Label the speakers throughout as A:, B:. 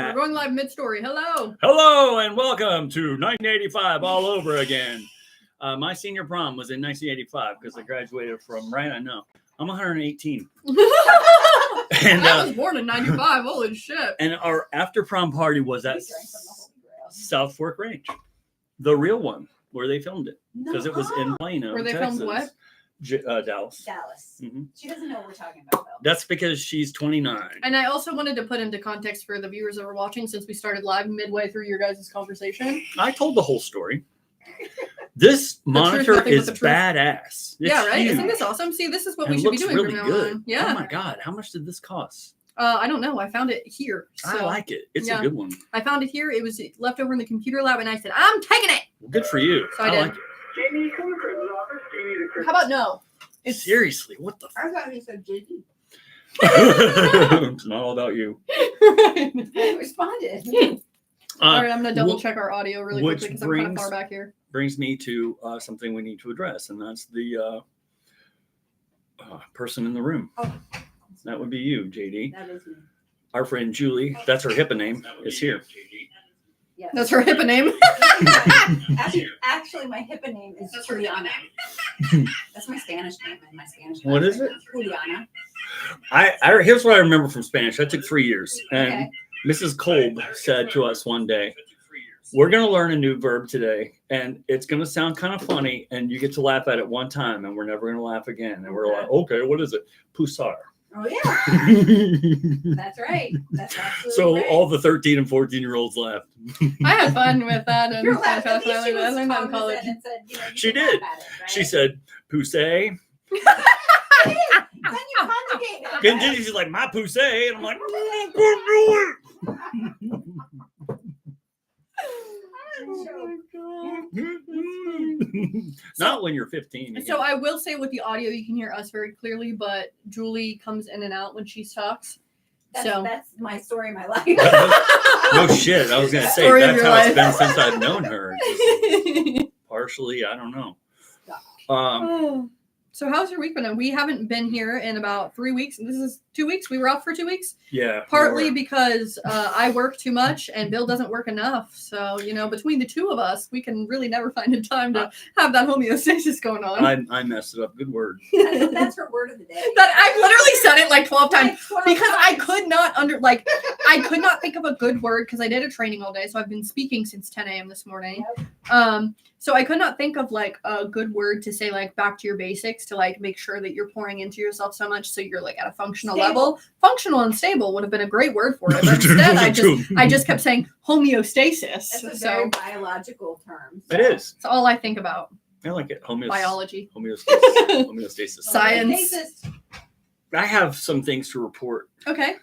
A: We're going live mid-story. Hello.
B: Hello and welcome to 1985 all over again. My senior prom was in 1985 because I graduated from, right? I know. I'm 118.
A: And I was born in 95. Holy shit.
B: And our after prom party was at South Fork Ranch. The real one where they filmed it. Because it was in Plano,
A: Where they
B: Texas.
A: filmed what?
B: Dallas.
C: Mm-hmm. She doesn't know what we're talking about, though.
B: That's because she's 29.
A: And I also wanted to put into context for the viewers that were watching, since we started live midway through your guys' conversation.
B: I told the whole story. This monitor is badass. It's
A: yeah, right?
B: huge.
A: Isn't this awesome? See, this is what
B: and
A: we should be doing
B: really
A: from now
B: good.
A: on. Yeah.
B: Oh my God. How much did this cost?
A: I don't know. I found it here. So
B: I like it. It's a good one.
A: I found it here. It was left over in the computer lab, and I said, I'm taking it.
B: Well, good for you.
A: So I did.
B: like it.
D: Jamie, come to Chris's office. Jamie to Chris.
A: How about no?
B: Seriously, what the
C: I thought he said JD.
B: It's not all about you.
C: I responded.
A: All right, I'm going to double check our audio really quickly because I'm kind of far back here.
B: Brings me to something we need to address, and that's the person in the room.
C: Oh.
B: That would be you, JD.
C: That is me.
B: Our friend Julie, that's her HIPAA name, is here.
C: Yes.
A: That's her HIPAA name.
C: Actually, my HIPAA name is Juliana. That's my Spanish name. And my Spanish
B: What is it?
C: Juliana.
B: Here's what I remember from Spanish. I took 3 years, and
C: Okay.
B: Mrs. Kolb said to us one day, we're going to learn a new verb today, and it's going to sound kind of funny, and you get to laugh at it one time, and we're never going to laugh again. And we're like, okay, what is it? Pusar.
C: Oh, yeah. That's right. That's absolutely
B: So
C: right.
B: all the 13 and 14-year-olds laughed.
A: I had fun with that. And
C: You're laughing. At
A: I
C: least she was
A: learned that in
C: cognizant
A: college.
C: and said, you know, you
B: She
C: can
B: did.
C: laugh at it, right?
B: She said, pousse.
C: Then you conjugate it.
B: And she's like, my pousse. And I'm like, oh, I couldn't do it. Not when you're 15.
A: So I will say with the audio, you can hear us very clearly, but Julie comes in and out when she talks.
C: That's my story of my life.
B: No shit. I was going to say,
A: Story of
B: that's
A: your
B: how it's
A: life.
B: been since I've known her. Just partially, I don't know.
A: So how's your week been? We haven't been here in about 3 weeks. This is 2 weeks. We were off for 2 weeks.
B: Yeah.
A: Partly because I work too much and Bill doesn't work enough. So, between the two of us, we can really never find a time to have that homeostasis going on.
B: I messed it up. Good word.
C: That's her word of the day.
A: That I've literally said it like 12 times.
C: Like 12
A: Because I
C: times.
A: could not I could not think of a good word because I did a training all day. So I've been speaking since 10 a.m. this morning.
C: Yep.
A: So I could not think of like a good word to say like back to your basics to like make sure that you're pouring into yourself so much so you're like at a functional level. Functional and stable would have been a great word for it. But instead I just kept saying homeostasis.
C: That's a
A: So
C: very biological term.
B: It is.
A: it's all I think about.
B: I like it.
A: Biology.
B: Homeostasis.
A: Science.
B: I have some things to report.
A: Okay.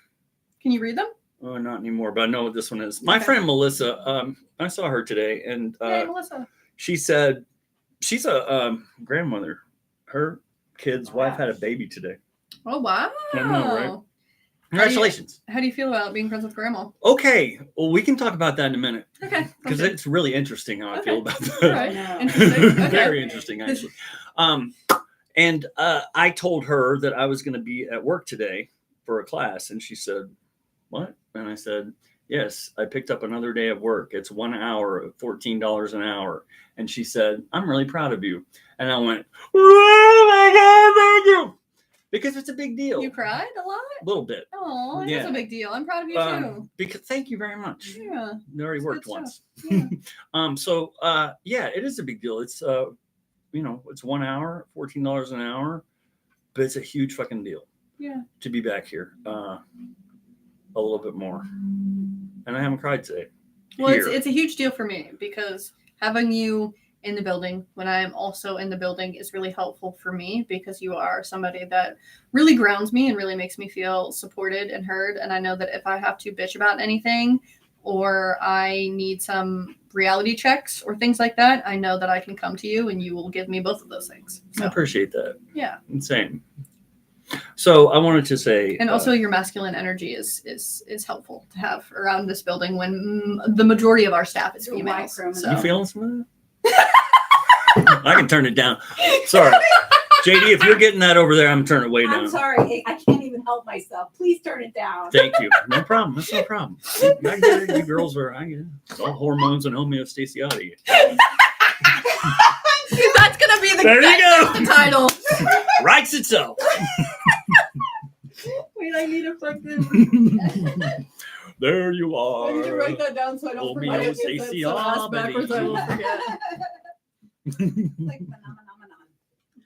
A: Can you read them?
B: Oh, not anymore, but I know what this one is. My
A: Okay.
B: friend Melissa, I saw her today, and
A: Hey, Melissa.
B: she said she's a grandmother. Her kid's wife had a baby today.
A: Oh, wow.
B: I know, right? Congratulations.
A: How do you feel about being friends with grandma?
B: Okay, well, we can talk about that in a minute
A: Okay.
B: because it's really interesting how I feel about that.
A: All right.
C: No.
A: Interesting. Okay.
B: Very interesting, actually. And I told her that I was going to be at work today for a class, and she said, "What?" And I said, "Yes, I picked up another day of work. It's 1 hour, $14 an hour." And she said, "I'm really proud of you." And I went, "Oh my God, thank you," because it's a big deal.
A: You cried a lot?
B: A little bit.
A: Oh, it is
B: Yeah.
A: a big deal. I'm proud of you too.
B: Because thank you very much.
A: Yeah.
B: It already
A: It's
B: worked
A: good
B: once.
A: Yeah.
B: So yeah, it is a big deal. It's it's 1 hour, $14 an hour, but it's a huge fucking deal.
A: Yeah.
B: To be back here a little bit more. And I haven't cried today.
A: Well,
B: Here.
A: it's a huge deal for me because having you in the building when I am also in the building is really helpful for me because you are somebody that really grounds me and really makes me feel supported and heard. And I know that if I have to bitch about anything or I need some reality checks or things like that, I know that I can come to you and you will give me both of those things.
B: I
A: So,
B: appreciate that.
A: yeah.
B: Insane. So I wanted to say,
A: And also your masculine energy is helpful to have around this building when the majority of our staff is
C: You're
A: females.
C: welcome.
A: So.
B: you feeling some of that? I can turn it down. Sorry. JD, if you're getting that over there, I'm turning it way down.
C: I'm sorry. I can't even help myself. Please turn it down.
B: Thank you. No problem. That's no problem. I get it. You girls are, it's all hormones and homeostaciotomy.
A: That's gonna be the,
B: There you go.
A: the title.
B: Writes itself.
A: Wait, I need a fucking.
B: There you are.
A: I need to write that down so I don't forget it. If that's so ass backwards, I will forget.
C: Like phenomenon.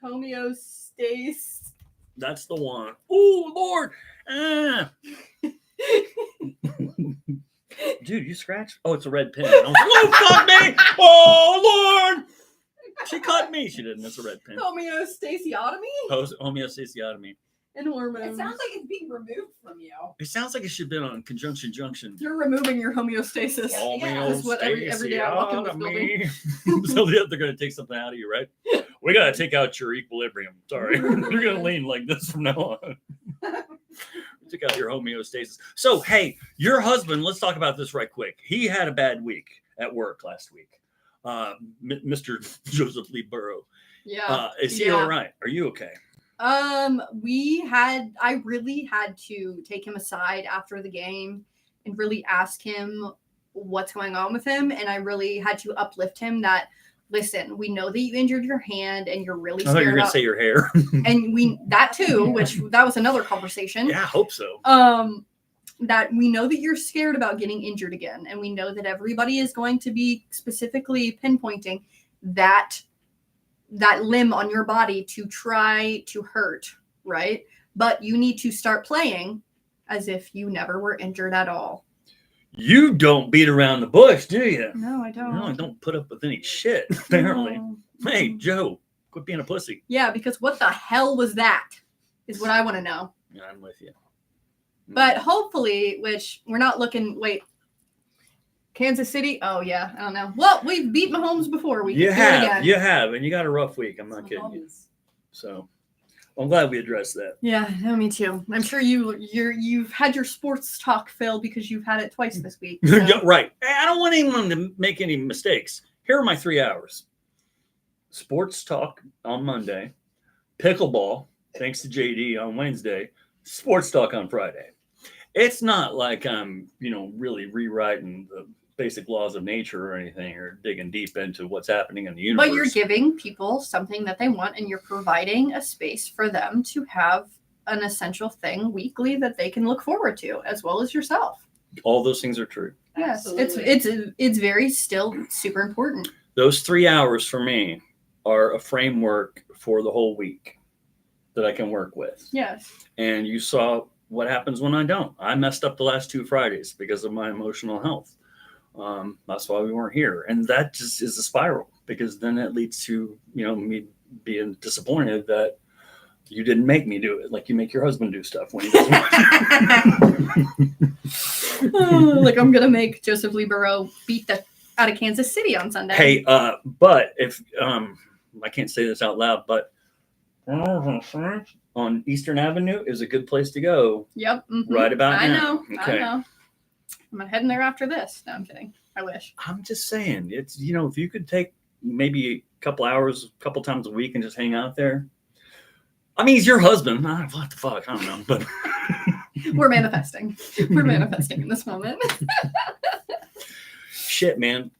A: Homeostasis.
B: That's the one. Oh, Lord. Ah. Dude, you scratched? Oh, it's a red pen. I was like, oh, fuck me. Oh, Lord. She cut me. She didn't. It's a red pen.
A: Homeostasiotomy
B: Homeostaciotomy.
A: and hormones.
C: It sounds like it's being removed from you.
B: It sounds like it should have been on conjunction junction.
A: You're removing your homeostasis.
C: That's
A: what every day I walk in this building.
B: So they're going to take something out of you, right? We got to take out your equilibrium. Sorry. You're going to lean like this from now on. Took out your homeostasis. So, hey, your husband, let's talk about this right quick. He had a bad week at work last week. Mr. Joseph Lee Burrow.
A: Yeah.
B: Is he all right? Are you okay?
A: I really had to take him aside after the game and really ask him what's going on with him. And I really had to uplift him that, listen, we know that you injured your hand and you're really
B: I thought you were going to say your hair.
A: and that too, which that was another conversation.
B: Yeah, I hope so.
A: That we know that you're scared about getting injured again. And we know that everybody is going to be specifically pinpointing that limb on your body to try to hurt, right? But you need to start playing as if you never were injured at all.
B: You don't beat around the bush, do you?
A: No, I don't.
B: No, I don't put up with any shit, apparently.
A: No.
B: Hey, Joe, quit being a pussy.
A: Yeah, because what the hell was that? Is what I want to know.
B: Yeah, I'm with you.
A: But hopefully, which we're not looking. Wait, Kansas City? Oh yeah, I don't know. Well, we've beat Mahomes before. We
B: You
A: can do it
B: have,
A: again.
B: and you got a rough week. I'm not kidding you. So I'm glad we addressed that.
A: Yeah, no, me too. I'm sure you've had your sports talk fill because you've had it twice this week. So.
B: Yeah, right. I don't want anyone to make any mistakes. Here are my 3 hours. Sports talk on Monday, pickleball, thanks to JD on Wednesday, sports talk on Friday. It's not like I'm, really rewriting the basic laws of nature or anything, or digging deep into what's happening in the universe.
A: But you're giving people something that they want, and you're providing a space for them to have an essential thing weekly that they can look forward to, as well as yourself.
B: All those things are true.
A: Yes,
C: Absolutely.
A: it's very still super important.
B: Those 3 hours for me are a framework for the whole week that I can work with.
A: Yes.
B: And you saw what happens when I don't. I messed up the last 2 Fridays because of my emotional health. That's why we weren't here. And that just is a spiral, because then it leads to, me being disappointed that you didn't make me do it. Like you make your husband do stuff when he doesn't.
A: Like I'm going to make Joseph Lee Burrow beat the out of Kansas City on Sunday.
B: Hey, but if, I can't say this out loud, but on Eastern Avenue is a good place to go.
A: Yep. Mm-hmm.
B: Right about
A: I
B: now.
A: know.
B: Okay.
A: I know. I'm heading there after this. No, I'm kidding. I wish.
B: I'm just saying, it's, if you could take maybe a couple hours, a couple times a week and just hang out there. I mean, he's your husband. What the fuck? I don't know. But
A: we're manifesting. We're manifesting in this moment.
B: Shit, man.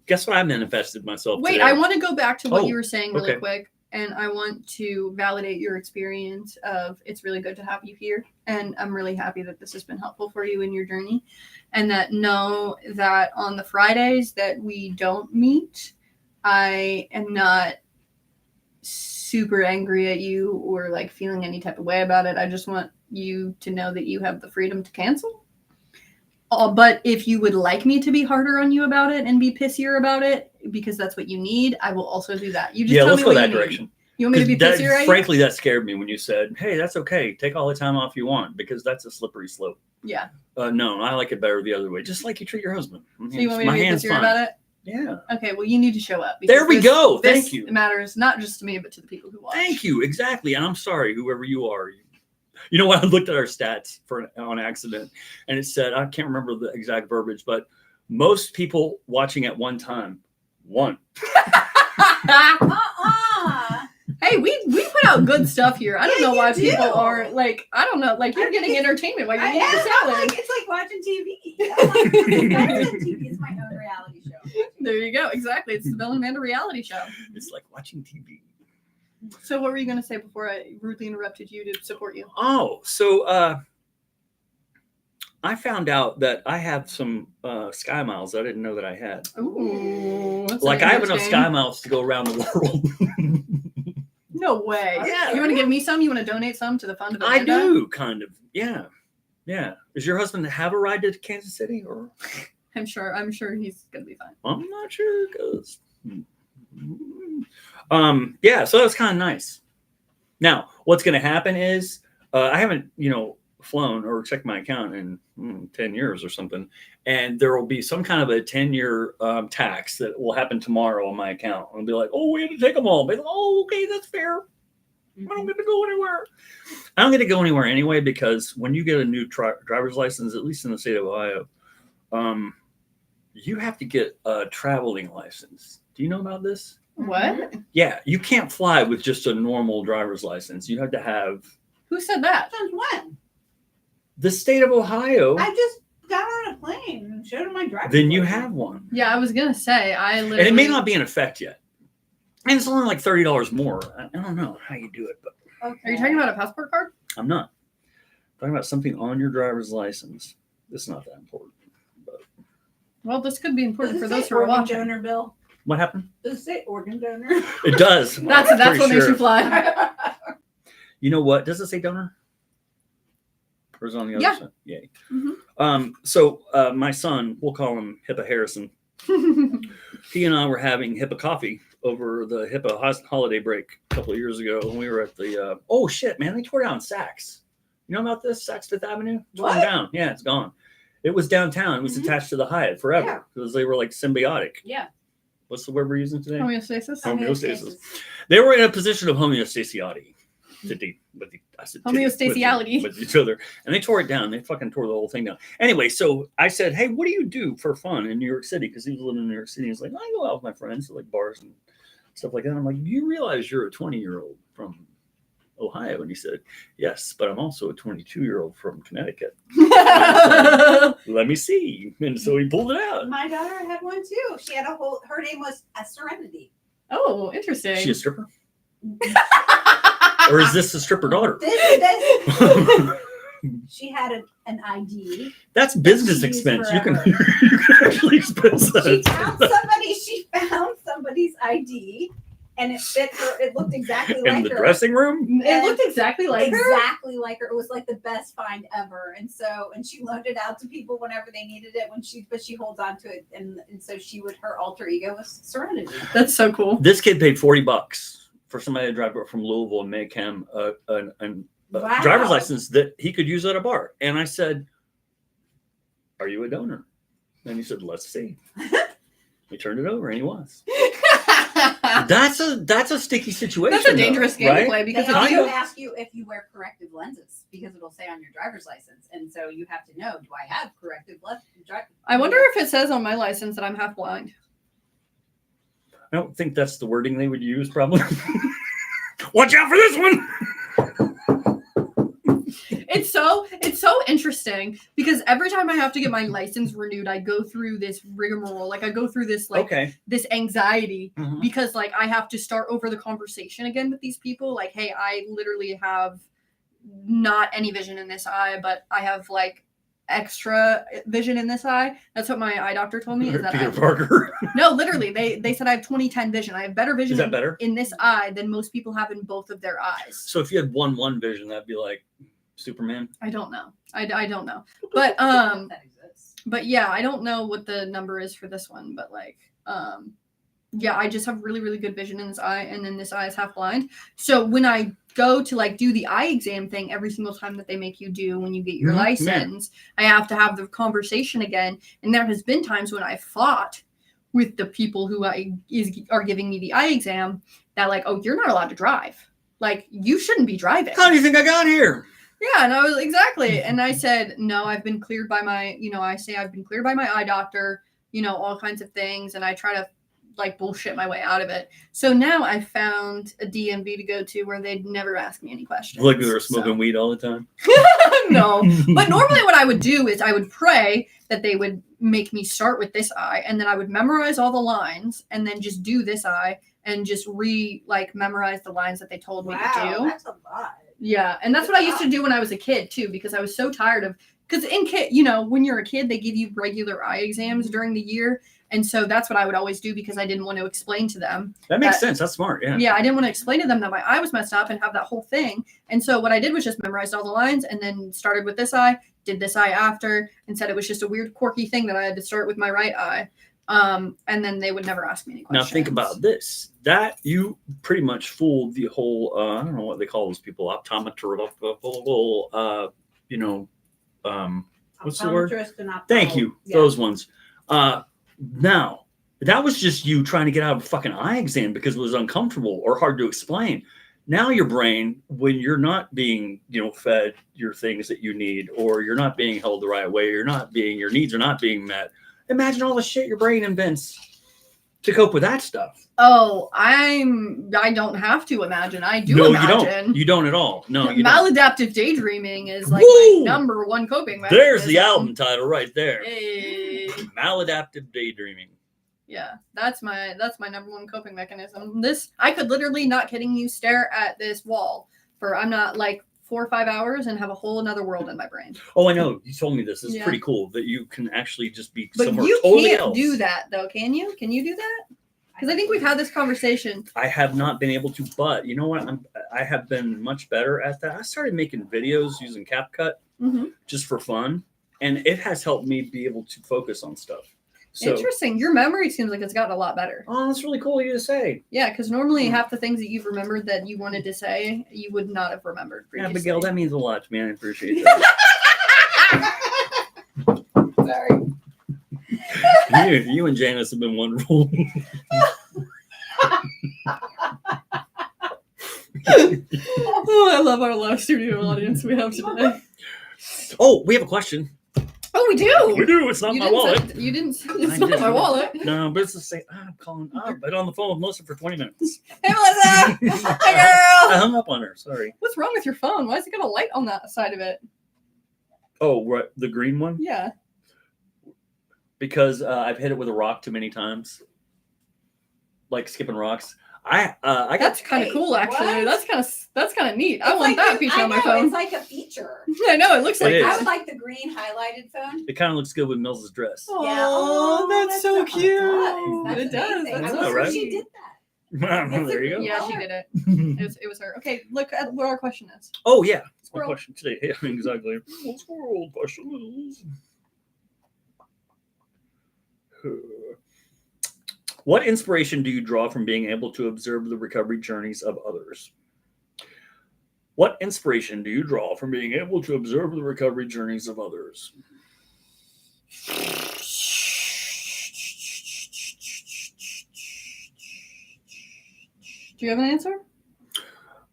B: Guess what I manifested myself
A: Wait,
B: today?
A: I want to go back to what you
B: Oh,
A: were saying really
B: okay.
A: quick. And I want to validate your experience of it's really good to have you here. And I'm really happy that this has been helpful for you in your journey. And that know that on the Fridays that we don't meet, I am not super angry at you or like feeling any type of way about it. I just want you to know that you have the freedom to cancel. But if you would like me to be harder on you about it and be pissier about it, because that's what you need, I will also do that. You just tell
B: let's
A: me
B: go
A: what
B: that
A: you need.
B: direction.
A: You want me to be
B: That-
A: pissier at you?
B: frankly, that scared me when you said, hey, that's okay. Take all the time off you want, because that's a slippery slope.
A: Yeah.
B: No, I like it better the other way. Just like you treat your husband.
A: So you want me to be pissier about it?
B: Yeah.
A: Okay, well, you need to show up.
B: There we go.
A: This
B: Thank you.
A: matters not just to me, but to the people who watch.
B: Thank you. Exactly. And I'm sorry, whoever you are. You know what? I looked at our stats on accident, and it said, I can't remember the exact verbiage, but most people watching at one time. One.
A: Hey, we put out good stuff here. I don't know why
C: you
A: people
C: do.
A: are like, I don't know, like you're getting entertainment while you're eating your salad.
C: It's like watching TV. TV is my own reality show.
A: There you go. Exactly. It's the Bill and Amanda reality show.
B: It's like watching TV.
A: So what were you going to say before I rudely interrupted you to support you?
B: Oh, so I found out that I have some sky miles that I didn't know that I had.
A: Ooh. That's
B: Like I have enough
A: interesting.
B: sky miles to go around the world.
A: No way.
B: Yeah.
A: You want to give me some? You want to donate some to the fund of
B: I
A: Amanda?
B: do, kind of. Yeah. Yeah. Does your husband have a ride to Kansas City? Or
A: I'm sure he's going to be fine.
B: I'm not sure, because yeah, so that's kind of nice. Now, what's going to happen is I haven't, flown or checked my account in 10 years or something, and there will be some kind of a 10-year tax that will happen tomorrow on my account. I'll be like, oh, we had to take them all. Be like, oh, okay, that's fair. I don't get to go anywhere. I don't get to go anywhere anyway, because when you get a new driver's license, at least in the state of Ohio, you have to get a traveling license. Do you know about this?
A: What?
B: Yeah, you can't fly with just a normal driver's license. You have to have
A: Who said that?
C: Since when?
B: the state of Ohio.
C: I just got on a plane and showed him my driver's
B: Then you
C: license.
B: have one.
A: Yeah, I was going to say, I literally...
B: And it may not be in effect yet. And it's only like $30 more. I don't know how you do it, but
C: Okay.
A: Are you talking about a passport card?
B: I'm not. I'm talking about something on your driver's license. It's not that important. But
A: Well, this could be important
C: Does it
A: for those
C: say
A: who are
C: organ
A: watching.
C: donor, Bill?
B: what happened?
C: Does it say organ donor?
B: It does.
A: That's
B: I'm pretty
A: what makes
B: sure.
A: you fly.
B: You know what? Does it say donor? Or is it on the other
A: Yeah.
B: side? Yay.
A: Mhm.
B: So my son, we'll call him Hippa Harrison. He and I were having Hippa coffee over the Hippa holiday break a couple of years ago, and we were at the oh shit, man, they tore down Saks. You know about this? Saks Fifth Avenue? Torn
C: What?
B: down. Yeah, it's gone. It was downtown. It was
C: Mhm.
B: attached to the Hyatt forever
C: Yeah.
B: because they were like symbiotic.
C: Yeah.
B: What's the word we're using today?
A: Homeostasis?
B: Homeostasis. They were in a position of homeostaciotomy.
A: Homeostasiality.
B: With each other. And they tore it down. They fucking tore the whole thing down. Anyway, so I said, hey, what do you do for fun in New York City? Because he was living in New York City. He's like, I go out with my friends to like bars and stuff like that. I'm like, you realize you're a 20-year-old from Ohio? And he said, yes, but I'm also a 22-year-old from Connecticut. Let me see. And so he pulled it out.
C: My daughter had one too. She had her name was Serenity.
A: Oh, interesting.
B: Is she a stripper? Or is this a stripper daughter?
C: She had an ID.
B: That's business
C: She used
B: expense. You can,
C: forever.
B: you can actually expense that.
C: She found somebody's ID, and it fit her. It looked exactly
B: In
C: like
B: the
C: her.
B: dressing room?
A: It looked exactly like her.
C: Exactly like her. It was like the best find ever. And she loaned it out to people whenever they needed it. But she holds on to it, and so her alter ego was Serenity.
A: That's so cool.
B: This kid paid $40 for somebody to drive from Louisville and make him a
C: Wow.
B: driver's license that he could use at a bar. And I said, are you a donor? And he said, let's see. He turned it over and he was. That's a sticky situation.
A: That's a dangerous
B: though,
A: game to
B: right?
A: play
C: They
A: because if
C: also
A: you
C: ask you if you wear corrective lenses because it'll say on your driver's license, and so you have to know: do I have corrective lenses?
A: I wonder if it says on my license that I'm half blind.
B: I don't think that's the wording they would use, probably. Watch out for this one.
A: It's so interesting because every time I have to get my license renewed, I go through this rigmarole. Like I go through this this anxiety
B: Mhm.
A: because like I have to start over the conversation again with these people. Like, hey, I literally have not any vision in this eye, but I have like extra vision in this eye. That's what my eye doctor told me. Is that
B: Peter Parker.
A: no, literally, they said I have 20/10 vision. I have better vision
B: Is that better?
A: in this eye than most people have in both of their eyes.
B: So if you had 1/1 vision, that'd be like Superman.
A: I don't know. I don't know. But
C: that exists.
A: but yeah, I don't know what the number is for this one, but like yeah, I just have really, really good vision in this eye, and then this eye is half blind. So when I go to like do the eye exam thing every single time that they make you do when you get your
B: Mhm,
A: license, I have to have the conversation again. And there has been times when I fought with the people who are giving me the eye exam that like, oh, you're not allowed to drive. Like you shouldn't be driving.
B: How do you think I got here?
A: Yeah, and I was exactly, and I said, no, I've been cleared by my, I say I've been cleared by my eye doctor, all kinds of things, and I try to, like bullshit my way out of it. So now I found a DMV to go to where they'd never ask me any questions.
B: Like they were smoking weed all the time.
A: No, but normally what I would do is I would pray that they would make me start with this eye, and then I would memorize all the lines, and then just do this eye, and just memorize the lines that they told me to do.
C: That's a lot.
A: Yeah, and that's what I used to do when I was a kid too, because I was so tired of. Because when you're a kid, they give you regular eye exams during the year. And so that's what I would always do because I didn't want to explain to them.
B: That makes sense. That's smart. Yeah.
A: Yeah, I didn't want to explain to them that my eye was messed up and have that whole thing. And so what I did was just memorized all the lines and then started with this eye, did this eye after, and said it was just a weird, quirky thing that I had to start with my right eye. And then they would never ask me any questions.
B: Now think about this. That you pretty much fooled the whole, I don't know what they call those people, optometrical, what's the word? Thank you.
C: Yeah.
B: Those ones. Now, that was just you trying to get out of a fucking eye exam because it was uncomfortable or hard to explain. Now your brain, when you're not being, fed your things that you need, or you're not being held the right way, your needs are not being met. Imagine all the shit your brain invents to cope with that stuff.
A: Oh, I don't have to imagine. I do imagine.
B: You don't. You don't at all. No, you don't.
A: Maladaptive daydreaming is like my number one coping mechanism.
B: There's the album title right there.
A: Hey.
B: Maladaptive daydreaming.
A: Yeah, that's my number one coping mechanism. I could literally, not kidding you, stare at this wall for 4 or 5 hours and have a whole another world in my brain.
B: Oh, I know. You told me this. It's pretty cool that you can actually just be
A: but
B: somewhere
A: you
B: totally
A: can't
B: else.
A: do that though, can you? Can you do that? Because I think we've had this conversation.
B: I have not been able to, but you know what? I have been much better at that. I started making videos using CapCut just for fun, and it has helped me be able to focus on stuff. So,
A: interesting. Your memory seems like it's gotten a lot better.
B: Oh, that's really cool of you to say.
A: Yeah, because normally half the things that you've remembered that you wanted to say, you would not have remembered previously.
B: Abigail, that means a lot to me. I appreciate that.
A: Sorry.
B: You and Janice have been wonderful.
A: Oh, I love our live studio audience we have today.
B: Oh, we have a question.
A: Oh, we do.
B: We do. It's not my wallet.
A: It's not my wallet.
B: No, but it's the same. I'm calling. I've been on the phone with Melissa for 20 minutes.
A: Hey, Melissa. Hi,
B: I
A: girl.
B: hung up on her. Sorry.
A: What's wrong with your phone? Why is it got a light on that side of it?
B: Oh, right. The green one?
A: Yeah.
B: Because I've hit it with a rock too many times. Like skipping rocks. I got
A: That's kind of cool, actually.
C: What?
A: That's kind of neat. I want that feature on my phone.
C: It's like a feature.
A: I know it looks like
B: It
C: I
B: is.
C: would like the green highlighted phone.
B: It kind of looks good with Mills' dress.
A: Oh,
C: Yeah.
A: that's so cute.
C: That's
A: It does.
C: amazing.
A: That's
B: I
C: I'm
B: know,
C: sure
B: right?
C: she did that.
B: There you go.
A: Yeah, she did it. It was her. Okay, look at what our question is.
B: Oh, yeah. My
A: Squirrel.
B: question today. Yeah, exactly. Squirrel question is... What inspiration do you draw from being able to observe the recovery journeys of others? What inspiration do you draw from being able to observe the recovery journeys of others?
A: Do you have an answer?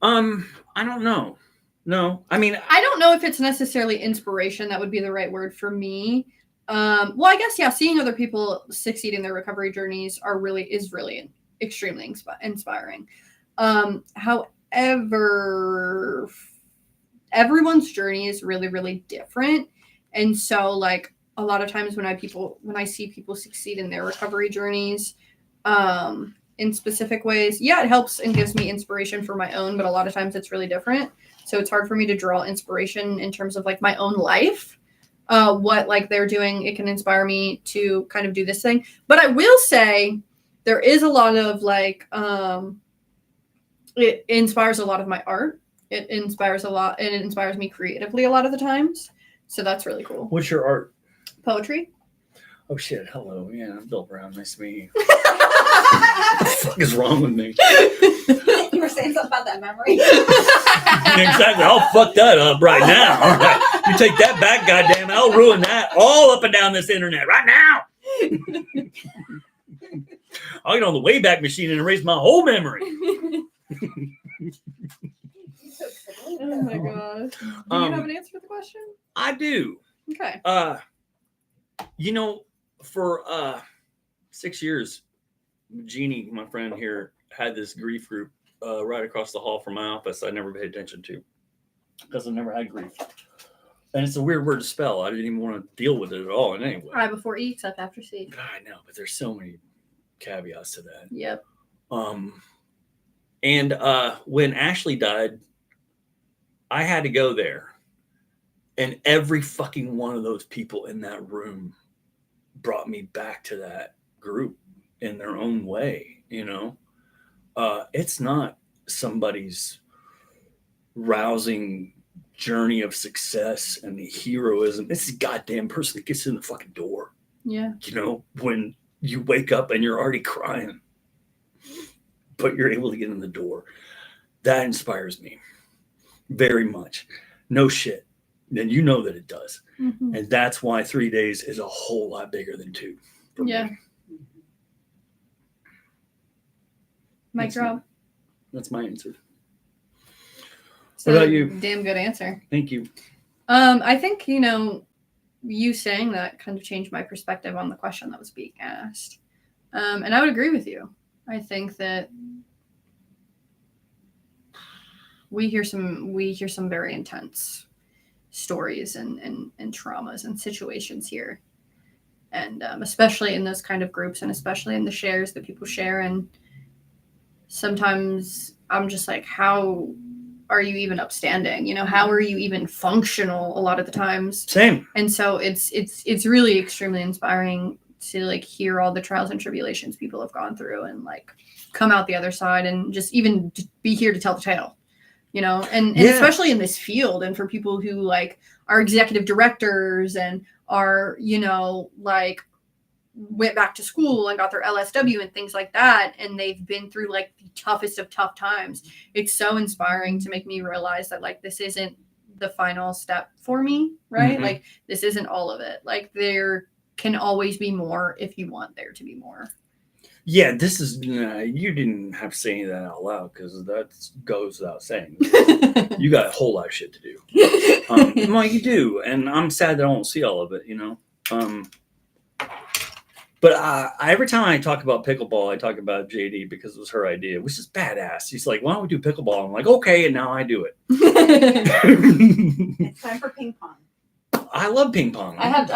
B: I don't know. No, I mean,
A: I don't know if it's necessarily inspiration. That would be the right word for me. Well, I guess, yeah, seeing other people succeed in their recovery journeys is really extremely inspiring. However, everyone's journey is really, really different. And so, like, a lot of times when I see people succeed in their recovery journeys, in specific ways, yeah, it helps and gives me inspiration for my own, but a lot of times it's really different. So it's hard for me to draw inspiration in terms of like my own life. What like they're doing, it can inspire me to kind of do this thing. But I will say there is a lot of like, it inspires a lot of my art. It inspires a lot, and it inspires me creatively a lot of the times. So that's really cool.
B: what's your art?
A: Poetry.
B: Oh, shit. Hello. Yeah, I'm Bill Brown. Nice to meet you. What the fuck is wrong with me?
C: You were saying something about that memory.
B: Exactly. I'll fuck that up right now. All right. You take that back, goddamn. I'll ruin that all up and down this internet right now. I'll get on the Wayback Machine and erase my whole memory.
A: Oh my gosh. Do you have an answer to the question?
B: I do.
A: Okay.
B: For 6 years, Jeannie, my friend here, had this grief group right across the hall from my office. I never paid attention to because I never had grief. And it's a weird word to spell. I didn't even want to deal with it at all. And anyway,
A: I before E, except after C.
B: I know, but there's so many caveats to that.
A: Yep.
B: And when Ashley died, I had to go there. And every fucking one of those people in that room brought me back to that group in their own way, you know? It's not somebody's rousing journey of success and the heroism. It's the goddamn person that gets in the fucking door.
A: Yeah.
B: You know, when you wake up and you're already crying, but you're able to get in the door. That inspires me very much. No shit. And you know that it does.
A: Mm-hmm.
B: And that's why 3 days is a whole lot bigger than 2.
A: Yeah.
B: Me.
A: Mic drop.
B: That's my answer.
A: So,
B: what about you?
A: Damn good answer.
B: Thank you.
A: I think, you saying that kind of changed my perspective on the question that was being asked. And I would agree with you. I think that we hear some very intense stories and traumas and situations here. And especially in those kind of groups and especially in the shares that people share. And sometimes I'm just like, how are you even upstanding? How are you even functional a lot of the times?
B: Same.
A: And so it's really extremely inspiring to like hear all the trials and tribulations people have gone through and like come out the other side and just even be here to tell the tale, and especially in this field and for people who like are executive directors and are, like went back to school and got their LSW and things like that. And they've been through like the toughest of tough times. It's so inspiring to make me realize that like, this isn't the final step for me, right?
B: Mm-hmm.
A: Like this isn't all of it. Like there can always be more if you want there to be more.
B: Yeah, this is, you didn't have to say any of that out loud because that goes without saying. You got a whole lot of shit to do. Well, you do. And I'm sad that I won't see all of it, But every time I talk about pickleball, I talk about JD because it was her idea, which is badass. She's like, why don't we do pickleball? I'm like, okay, and now I do it.
C: It's time for ping pong.
B: I love ping pong.
A: I have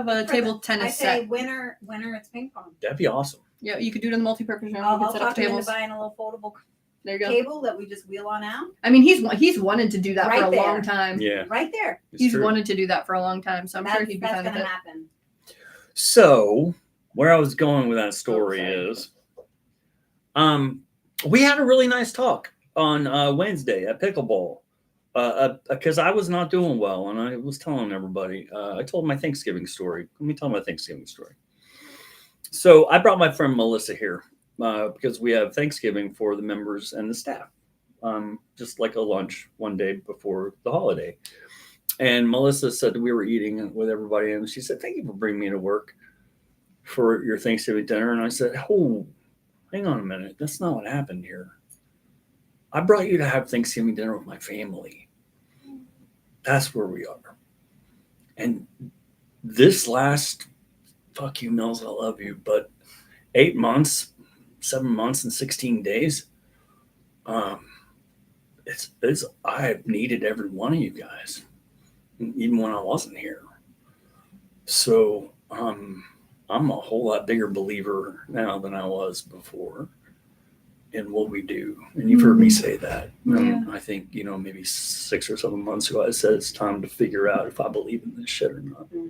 A: a table tennis
C: I say
A: set.
C: winner, it's ping pong.
B: That'd be awesome.
A: Yeah, you could do it in the multi-purpose room.
C: I'll
A: You could set up
C: talk him into
A: tables.
C: buying a little foldable
A: There you go.
C: table that we just wheel on out.
A: I mean, he's wanted to do that
C: Right
A: for a
C: there.
A: long time.
B: Yeah.
C: Right there.
A: He's wanted to do that for a long time, so I'm sure he'd be
C: That's
A: fine with
C: gonna
A: it.
C: happen.
B: So where I was going with that story is, we had a really nice talk on Wednesday at pickleball because I was not doing well and I was telling everybody. I told my Thanksgiving story. Let me tell my Thanksgiving story. So I brought my friend Melissa here because we have Thanksgiving for the members and the staff, just like a lunch one day before the holiday. And Melissa said we were eating with everybody, and she said, "Thank you for bringing me to work for your Thanksgiving dinner." And I said, "Oh, hang on a minute. That's not what happened here. I brought you to have Thanksgiving dinner with my family. That's where we are. And this last, fuck you, Mills, I love you, but 8 months, 7 months, and 16 days, I've needed every one of you guys, even when I wasn't here. So I'm a whole lot bigger believer now than I was before in what we do. And you've heard me say that.
A: Yeah.
B: I think, maybe 6 or 7 months ago, I said it's time to figure out if I believe in this shit or not.
C: Mm-hmm.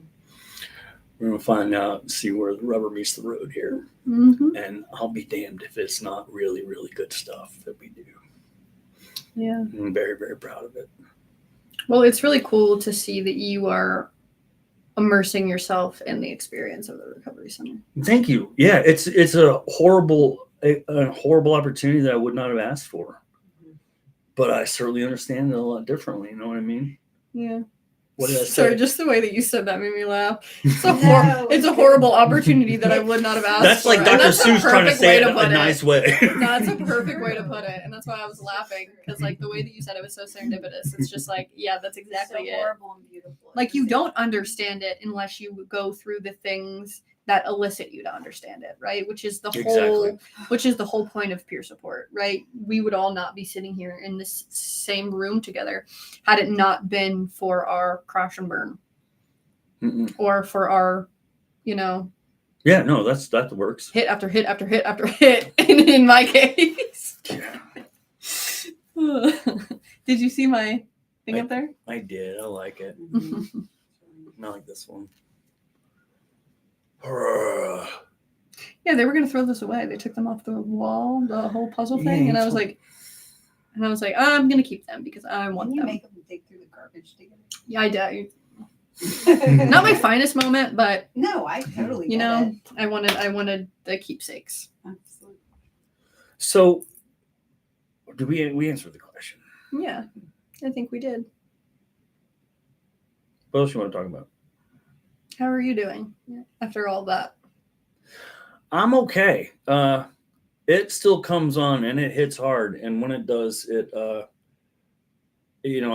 B: We're going to find out and see where the rubber meets the road here.
A: Mm-hmm.
B: And I'll be damned if it's not really, really good stuff that we do.
A: Yeah.
B: I'm very, very proud of it.
A: Well, it's really cool to see that you are immersing yourself in the experience of the recovery center.
B: Thank you. Yeah, it's a horrible opportunity that I would not have asked for. But I certainly understand it a lot differently. You know what I mean?
A: Yeah.
B: What did I say?
A: Sorry, just the way that you said that made me laugh. It's a,
C: No,
A: it's a horrible opportunity that I would not have asked
B: That's
A: for.
B: like
A: And
B: Dr.
A: that's a
B: Seuss trying to
A: perfect
B: say
A: way
B: it in a
A: put
B: nice way.
A: That's a perfect way to put it. And that's why I was laughing. Because like the way that you said it was so serendipitous. It's just like, yeah, that's exactly
C: so
A: it.
C: horrible and beautiful.
A: Like you don't understand it unless you go through the things that elicit you to understand it, right? Which is the
B: Exactly.
A: whole point of peer support, right? We would all not be sitting here in this same room together had it not been for our crash and burn
B: Mm-mm.
A: or for our, you know,
B: Yeah, no, that works.
A: hit after hit after hit after hit in my case.
B: Yeah,
A: Did you see my thing up there?
B: I did. I like it. I like this one.
A: Yeah, they were gonna throw this away. They took them off the wall, the whole puzzle thing, and I was like, I'm gonna keep them because I want
C: Can you
A: them.
C: make them dig through the garbage together?
A: Yeah, I do. Not my finest moment, but
C: No, I totally
A: you
C: get
A: know,
C: it.
A: I wanted the keepsakes.
C: Absolutely.
B: So, do we answer the question?
A: Yeah, I think we did.
B: What else you want to talk about?
A: How are you doing after all that?
B: I'm okay. It still comes on and it hits hard, and when it does, it I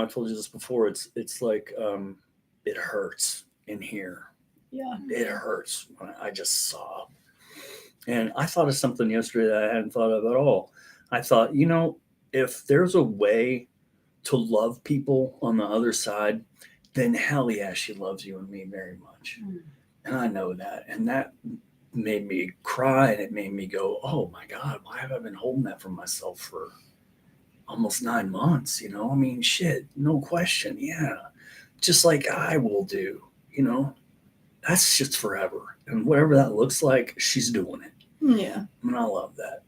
B: told you this before. It's like it hurts in here.
A: Yeah.
B: It hurts when I just sob. And I thought of something yesterday that I hadn't thought of at all. I thought, if there's a way to love people on the other side, then hell yeah, she loves you and me very much.
C: Mm.
B: And I know that. And that made me cry, and it made me go, oh my God, why have I been holding that for myself for almost 9 months? I mean, shit, no question. Yeah. Just like I will do, that's just forever. And whatever that looks like, she's doing it.
A: Yeah.
B: I mean, I love that.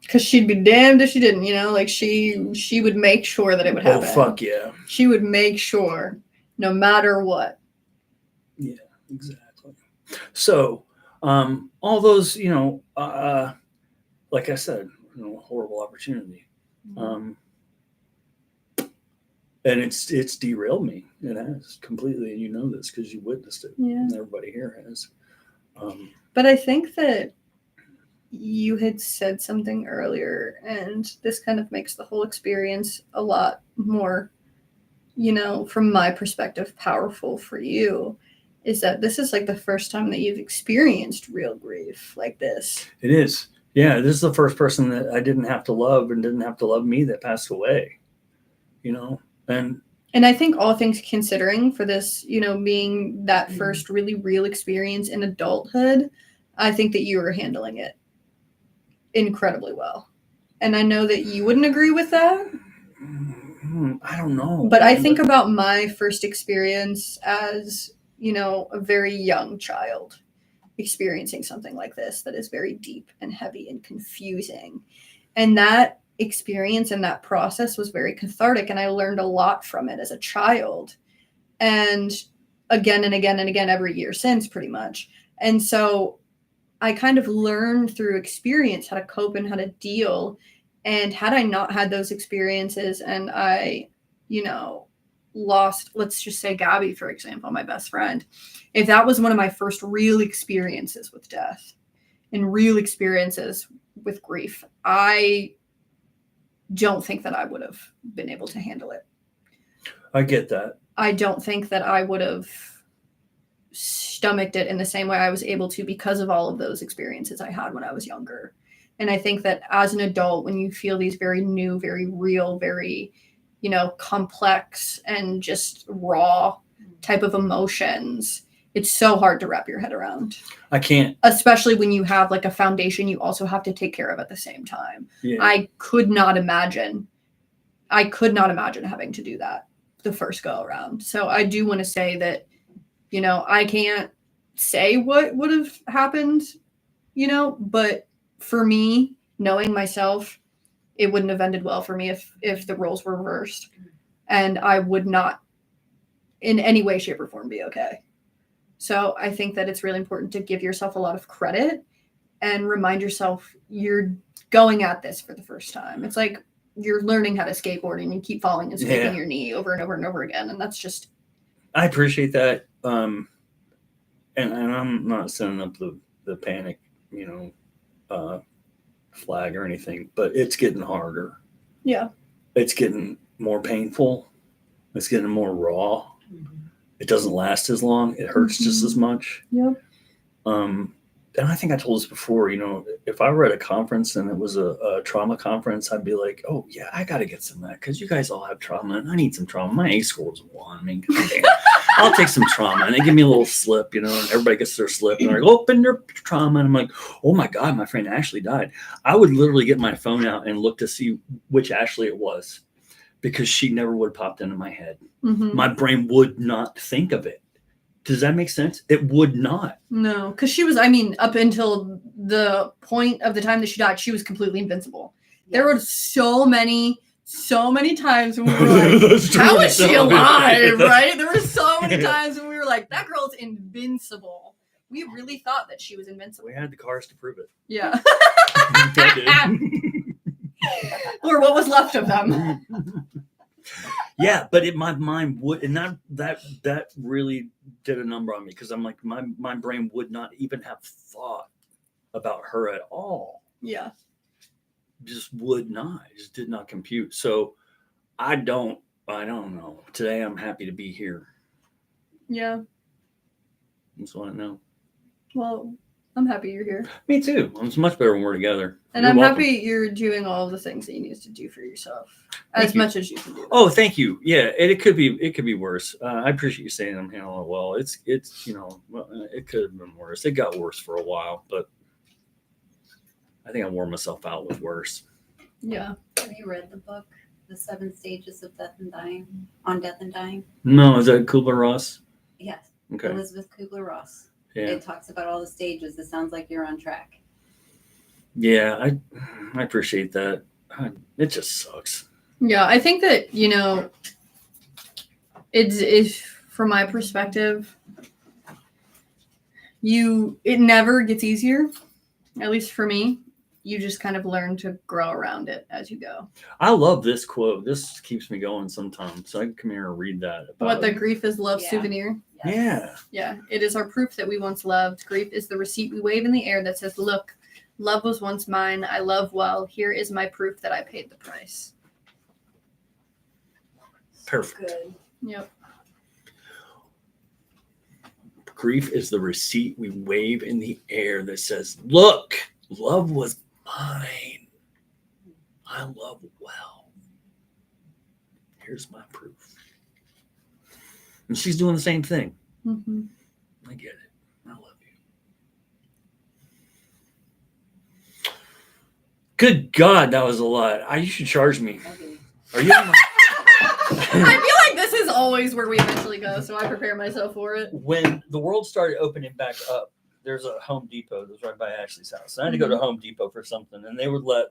A: Because she'd be damned if she didn't, like she would make sure that it would happen.
B: Oh, fuck yeah.
A: She would make sure, no matter what.
B: Yeah, exactly. So, all those, like I said, horrible opportunity. And it's derailed me. It has completely, and you know this because you witnessed it.
A: Yeah.
B: And everybody here has.
A: But I think that you had said something earlier, and this kind of makes the whole experience a lot more, from my perspective, powerful for you, is that this is like the first time that you've experienced real grief like this.
B: It is. Yeah, this is the first person that I didn't have to love and didn't have to love me that passed away,
A: And I think all things considering for this, being that first really real experience in adulthood, I think that you were handling it incredibly well. And I know that you wouldn't agree with that.
B: I don't know.
A: But I think about my first experience as, a very young child experiencing something like this that is very deep and heavy and confusing. And that experience and that process was very cathartic, and I learned a lot from it as a child, and again and again and again every year since, pretty much. And so I kind of learned through experience how to cope and how to deal. And had I not had those experiences and I, lost, let's just say Gabby, for example, my best friend, if that was one of my first real experiences with death and real experiences with grief, I don't think that I would have been able to handle it.
B: I get that.
A: I don't think that I would have stomached it in the same way I was able to because of all of those experiences I had when I was younger. And I think that as an adult, when you feel these very new, very real, very, complex and just raw type of emotions, it's so hard to wrap your head around.
B: I can't.
A: Especially when you have like a foundation you also have to take care of at the same time.
B: Yeah.
A: I could not imagine having to do that the first go around. So I do want to say that, I can't say what would have happened, but for me, knowing myself, it wouldn't have ended well for me if the roles were reversed, and I would not in any way, shape, or form be okay. So I think that it's really important to give yourself a lot of credit and remind yourself you're going at this for the first time. It's like you're learning how to skateboard and you keep falling and scraping your knee over and over and over again. And that's just...
B: I appreciate that. And I'm not sending up the panic, flag or anything, but it's getting harder.
A: Yeah.
B: It's getting more painful. It's getting more raw. it doesn't last as long. It hurts just as much.
A: Yep.
B: And I think I told this before, if I were at a conference and it was a trauma conference, I'd be like, oh, yeah, I got to get some of that because you guys all have trauma and I need some trauma. My A score is 1. I mean, goddamn. I'll take some trauma. And they give me a little slip, and everybody gets their slip. And they're like, open their trauma. And I'm like, oh, my God, my friend Ashley died. I would literally get my phone out and look to see which Ashley it was because she never would have popped into my head.
A: Mm-hmm.
B: My brain would not think of it. Does that make sense? It would not.
A: No, because she was, I mean, up until the point of the time that she died, she was completely invincible. There were so many times when we were like, how is she alive, right? There were so many times when we were like, that girl's invincible. We really thought that she was invincible.
B: We had the cars to prove it.
A: Yeah. Or what was left of them.
B: Yeah, but my mind would, and that really did a number on me because I'm like, my brain would not even have thought about her at all.
A: Yeah.
B: Just would not. Just did not compute. So I don't know. Today I'm happy to be here.
A: Yeah.
B: Just want to know.
A: Well, I'm happy you're here.
B: Me too. It's much better when we're together.
A: And
B: You're
A: I'm
B: welcome.
A: happy you're doing all of the things that you need to do for yourself as much as you can do.
B: Oh, thank you. Yeah, it could be worse. I appreciate you saying I'm handling it well. It's it could have been worse. It got worse for a while, but I think I wore myself out with worse.
A: Yeah.
C: Have you read the book, The 7 Stages of Death and Dying, on Death and Dying?
B: No, is that Kubler-Ross?
C: Yes.
B: Okay.
C: Elizabeth Kubler-Ross.
B: Yeah.
C: It talks about all the stages. It sounds like you're on track.
B: Yeah, I appreciate that. It just sucks.
A: Yeah, I think that, it's from my perspective, it never gets easier, at least for me. You just kind of learn to grow around it as you go.
B: I love this quote. This keeps me going sometimes. So I can come here and read that.
A: What, the grief is love
C: Yeah.
A: souvenir?
C: Yes.
B: Yeah.
A: Yeah, it is our proof that we once loved. Grief is the receipt we wave in the air that says, look, love was once mine. I love well. Here is my proof that I paid the price.
B: Perfect.
C: Good.
A: Yep.
B: Grief is the receipt we wave in the air that says, look, love was mine. I love well. Here's my proof. And she's doing the same thing.
A: Mm-hmm.
B: I get it. I love you. Good God, that was a lot. You should charge me.
C: Okay.
B: Are you?
A: I feel like this is always where we eventually go, so I prepare myself for it.
B: When the world started opening back up, there's a Home Depot that was right by Ashley's house. I had to go to Home Depot for something, and they would let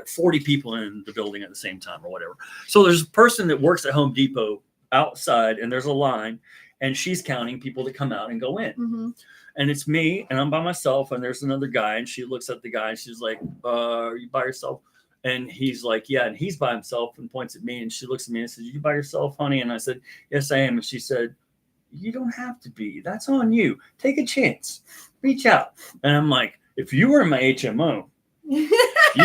B: 40 people in the building at the same time or whatever. So there's a person that works at Home Depot outside, and there's a line, and she's counting people to come out and go in.
A: Mm-hmm.
B: And it's me, and I'm by myself, and there's another guy, and she looks at the guy, and she's like, are you by yourself? And he's like, yeah, and he's by himself and points at me, and she looks at me and says, you by yourself, honey? And I said, yes, I am. And she said, you don't have to be. That's on you. Take a chance. Reach out. And I'm like, if you were in my HMO, you'd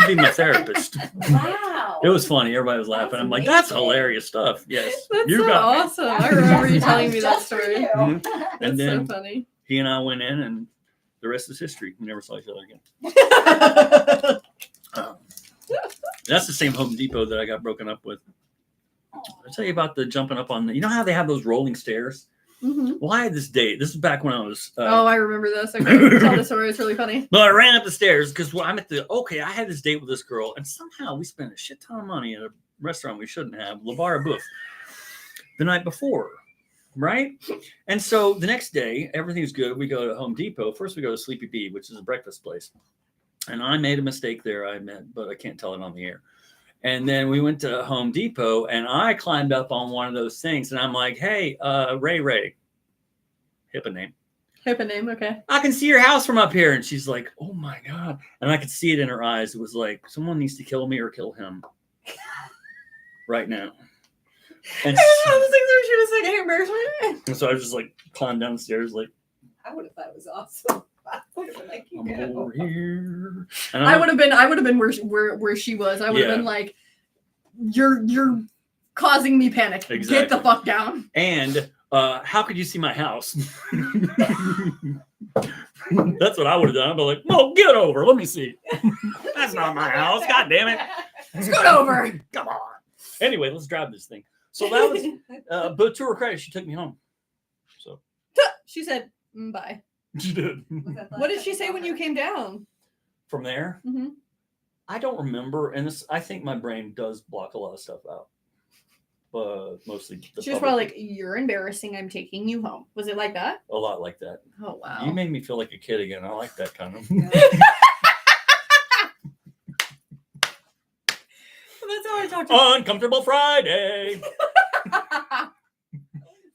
B: be my therapist.
C: Wow.
B: It was funny. Everybody was laughing.
C: That's
B: I'm like,
C: amazing.
B: that's hilarious stuff. Yes.
A: That's
B: you
A: so
B: got me.
A: awesome. I remember you telling me that
C: Just for
A: story.
C: you.
B: Mhm.
A: That's
B: And then
A: so funny.
B: he and I went in, and the rest is history. We never saw each other again. That's the same Home Depot that I got broken up with. I'll tell you about the jumping up on you know how they have those rolling stairs?
A: Mm-hmm.
B: Well, I had this date. This is back when I was.
A: I remember this. Okay, tell the story. It's really funny.
B: Well, I ran up the stairs because I'm at I had this date with this girl, and somehow we spent a shit ton of money at a restaurant we shouldn't have, LeVar Bouffe, the night before, right? And so the next day, everything's good. We go to Home Depot. First, we go to Sleepy Bee, which is a breakfast place. And I made a mistake there, I admit, but I can't tell it on the air. And then we went to Home Depot, and I climbed up on one of those things, and I'm like, hey, Ray, HIPAA name.
A: HIPAA name, okay.
B: I can see your house from up here. And she's like, oh my God. And I could see it in her eyes. It was like, someone needs to kill me or kill him right now. And
A: I was like, she was like, hey, embarrassment.
B: so I was just like, climbed down the stairs, like,
C: I would have thought it was awesome. I would have been like, you
B: I'm
C: go.
B: over here. And
A: I would have been where she was. I would have
B: Yeah.
A: been like, you're causing me panic. Get
B: Exactly.
A: the fuck down.
B: And How could you see my house? That's what I would have done. I'd be like, no, get over. Let me see. That's not my house. God damn it.
A: Scoot over.
B: Come on. Anyway, let's drive this thing. So that was, but to her credit, she took me home. So
A: She said, bye.
B: she did.
A: What did she say when you came down?
B: From there,
A: Mm-hmm.
B: I don't remember. And I think my brain does block a lot of stuff out. But mostly the
A: She was probably like, you're embarrassing. I'm taking you home. Was it like that?
B: a lot like that.
A: Oh, wow.
B: You made me feel like a kid again. I like that kind of.
A: That's how I talk to
B: Uncomfortable Friday.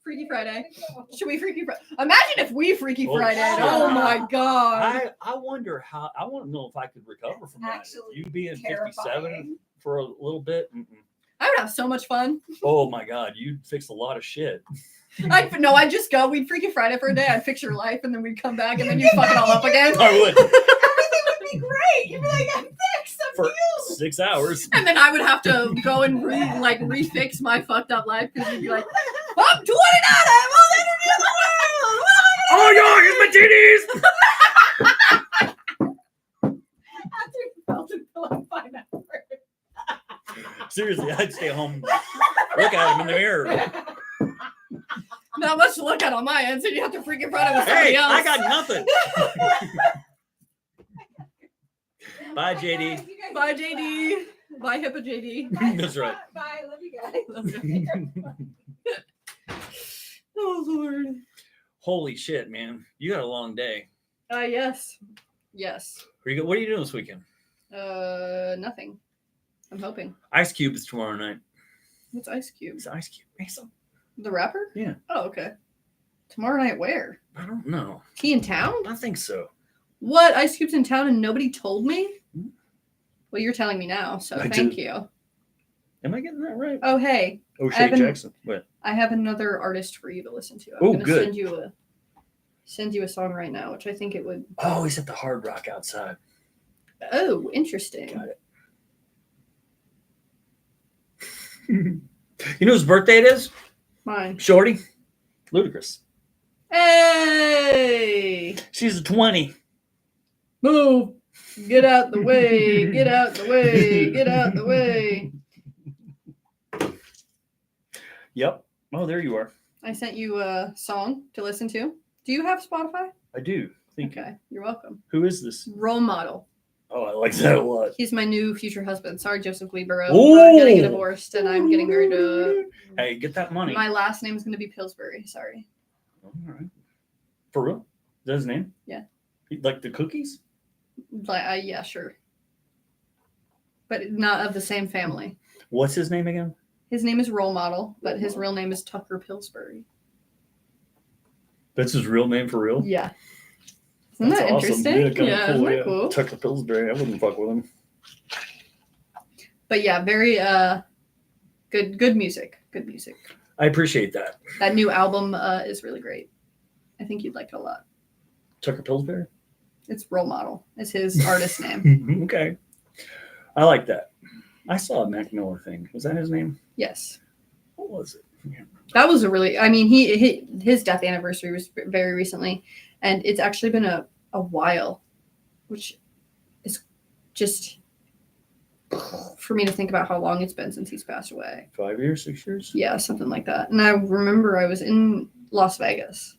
A: Freaky Friday. Should we Freaky Friday? Imagine if we Freaky
B: Oh,
A: Friday.
B: shit.
A: Oh my God.
B: I wonder how. I want to know if I could recover from that.
C: Actually
B: You being 57
C: terrifying.
B: for a little bit. Mm-mm.
A: I would have so much fun.
B: Oh my God, you'd fix a lot of shit.
A: I'd just go. We'd Freaky Friday for a day. I'd fix your life, and then we'd come back, and then you'd fuck it all up again.
B: I would
C: Everything would be great. You'd be like, I'm fixed. I'm
B: for
C: healed.
B: 6 hours.
A: And then I would have to go and refix my fucked up life because you'd be like, I'm 29. I will interview the world.
B: Oh yeah, it's my titties.
C: After you felt it for like 5 hours.
B: Seriously, I'd stay home, look at him in the mirror.
A: Not much to look at on my end, so you have to Freaky Friday with somebody
B: Hey,
A: else.
B: I got nothing. Bye, JD.
A: Bye, JD. Bye, HIPAA JD.
B: That's right.
C: Bye. Love you guys.
A: Oh, Lord.
B: Holy shit, man! You got a long day.
A: Yes. Yes.
B: What are you doing this weekend?
A: Nothing. I'm hoping.
B: Ice Cube is tomorrow night.
A: What's Ice Cube?
B: It's Ice Cube. Hey, so-
A: The rapper?
B: Yeah.
A: Oh, okay. Tomorrow night where?
B: I don't know.
A: He in town?
B: I think so.
A: What? Ice Cube's in town and nobody told me?
B: Hmm.
A: Well, you're telling me now, so
B: I
A: thank
B: did.
A: you.
B: Am I getting that right?
A: Oh, hey.
B: O'Shea
A: Evan-
B: Jackson. What?
A: I have another artist for you to listen to. I'm
B: Oh,
A: gonna
B: good.
A: send you a song right now, which I think it would.
B: Oh, he's at the Hard Rock outside.
A: Oh, interesting.
B: Got it. You know whose birthday it is?
A: Mine.
B: Shorty. Ludacris.
A: Hey!
B: She's a 20.
A: Move! Get out the way! Get out the way! Get out the way!
B: Yep. Oh, there you are.
A: I sent you a song to listen to. Do you have Spotify?
B: I do. Thank you.
A: Okay, you're welcome.
B: Who is this?
A: Role model.
B: Oh, I like that a lot.
A: He's my new future husband. Sorry, Joseph Liebero.
B: Ooh.
A: We're getting divorced, and I'm getting married to.
B: Hey, get that money.
A: My last name is going to be Pillsbury. Sorry.
B: All right. For real? Is that his name?
A: Yeah.
B: Like the cookies?
A: Like, yeah, sure. But not of the same family.
B: What's his name again?
A: His name is Role Model, but his real name is Tucker Pillsbury.
B: That's his real name for real?
A: Yeah. Isn't
B: That's
A: that
B: awesome.
A: interesting?
B: Yeah, kinda
A: Yeah, isn't that cool?
B: Tucker Pillsbury. I wouldn't fuck with him.
A: But yeah, very good music. Good music.
B: I appreciate that.
A: That new album is really great. I think you'd like it a lot.
B: Tucker Pillsbury?
A: It's Role Model. It's his artist name.
B: Okay. I like that. I saw a Mac Miller thing. Was that his name?
A: Yes.
B: What was it? Yeah.
A: That was a really, I mean, his death anniversary was very recently, and it's actually been a while, which is just for me to think about how long it's been since he's passed away.
B: 5 years, 6 years?
A: Yeah, something like that. And I remember I was in Las Vegas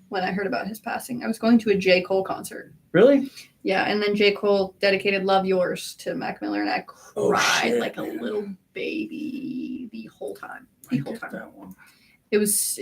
A: when I heard about his passing. I was going to a J. Cole concert.
B: Really?
A: Yeah, and then J. Cole dedicated Love Yours to Mac Miller, and I
B: Oh,
A: cried
B: shit,
A: like a
B: man.
A: little baby the whole time.
B: I
A: The whole
B: get
A: time.
B: that one.
A: It was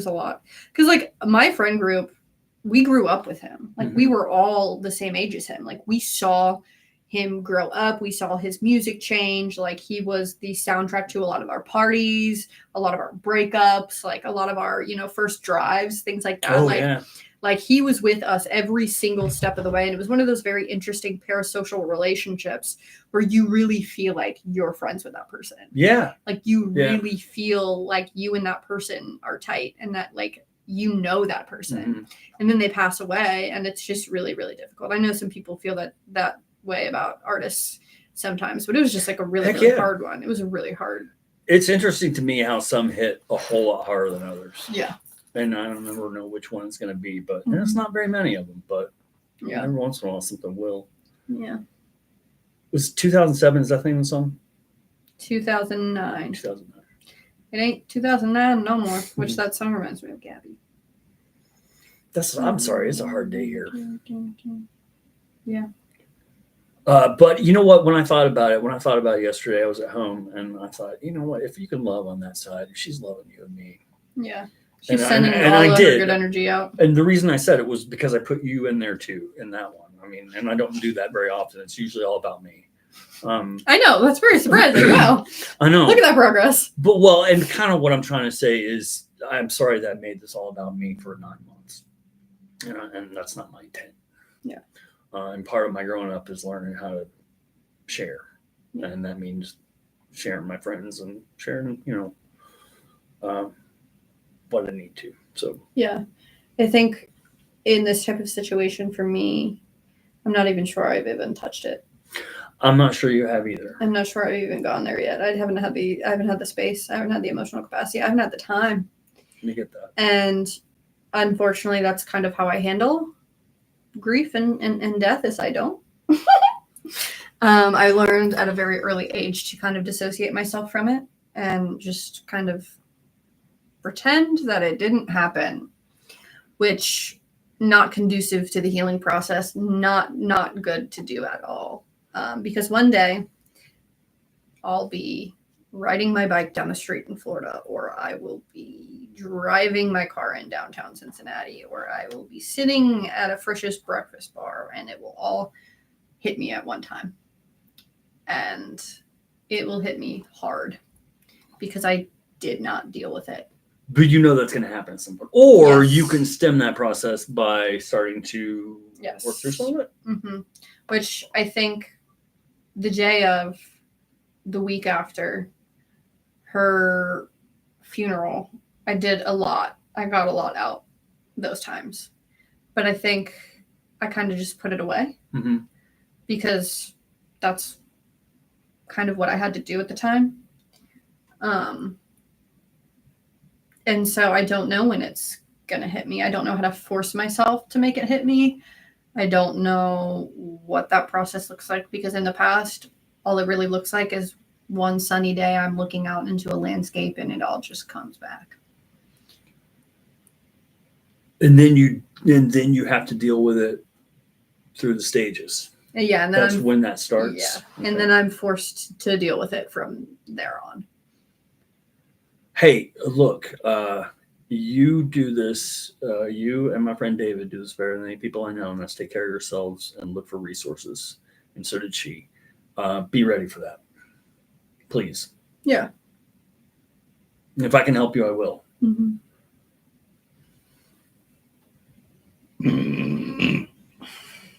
A: a lot. Because like my friend group, we grew up with him. Like we were all the same age as him. Like we saw him grow up. We saw his music change. Like he was the soundtrack to a lot of our parties, a lot of our breakups, like a lot of our, first drives, things like that.
B: Oh,
A: like,
B: yeah.
A: like he was with us every single step of the way. And it was one of those very interesting parasocial relationships where you really feel like you're friends with that person.
B: Yeah.
A: Like you
B: Yeah.
A: really feel like you and that person are tight and that like you know that person.
B: Mhm.
A: And then they pass away and it's just really, really difficult. I know some people feel that way about artists sometimes, but it was just like a really,
B: Heck
A: really
B: yeah.
A: hard one. It was a really hard
B: it's interesting to me how some hit a whole lot harder than others.
A: Yeah.
B: And I don't never know which one it's going to be, but and it's not very many of them, but
A: Yeah.
B: every once in a while something will.
A: Yeah.
B: Was 2007, is that thing the song?
A: 2009.
B: 2009.
A: It ain't 2009 no more, which that song reminds me of Gabby.
B: I'm sorry, it's a hard day here.
A: Yeah.
B: But you know what? When I thought about it yesterday, I was at home and I thought, you know what? If you can love on that side, she's loving you and me.
A: Yeah. She's
B: And
A: sending
B: and
A: all
B: I
A: of
B: did.
A: her good energy out.
B: And the reason I said it was because I put you in there too, in that one. I mean, and I don't do that very often. It's usually all about me.
A: I know. That's very surprising. Wow.
B: I know.
A: Look at that progress.
B: But well, and kind of what I'm trying to say is, I'm sorry that I made this all about me for 9 months, and that's not my intent.
A: Yeah.
B: And part of my growing up is learning how to share,
A: Yeah.
B: and that means sharing my friends and sharing, what I need to. So
A: Yeah. I think in this type of situation for me, I'm not even sure I've even touched it.
B: I'm not sure you have either.
A: I'm not sure I've even gone there yet. I haven't had the space. I haven't had the emotional capacity. I haven't had the time.
B: You get that.
A: And unfortunately, that's kind of how I handle grief and death is I don't. I learned at a very early age to kind of dissociate myself from it and just kind of pretend that it didn't happen, which not conducive to the healing process, not good to do at all. Because one day I'll be riding my bike down the street in Florida, or I will be driving my car in downtown Cincinnati, or I will be sitting at a Frisch's breakfast bar, and it will all hit me at one time. And it will hit me hard because I did not deal with it.
B: But you know that's going to happen at some point. Or
A: Yes.
B: you can stem that process by starting to
A: Yes.
B: work through some of it.
A: Mm-hmm. Which I think the day of the week after her funeral, I did a lot. I got a lot out those times. But I think I kind of just put it away because that's kind of what I had to do at the time. And so I don't know when it's going to hit me. I don't know how to force myself to make it hit me. I don't know what that process looks like because in the past, all it really looks like is one sunny day I'm looking out into a landscape and it all just comes back.
B: And then you have to deal with it through the stages.
A: Yeah, and then
B: That's when that starts.
A: Yeah,
B: Okay.
A: and then I'm forced to deal with it from there on.
B: Hey, look, you do this. You and my friend David do this better than any people I know, and that's take care of yourselves and look for resources. And so did she. Be ready for that, please.
A: Yeah.
B: If I can help you, I will.
A: Mm-hmm.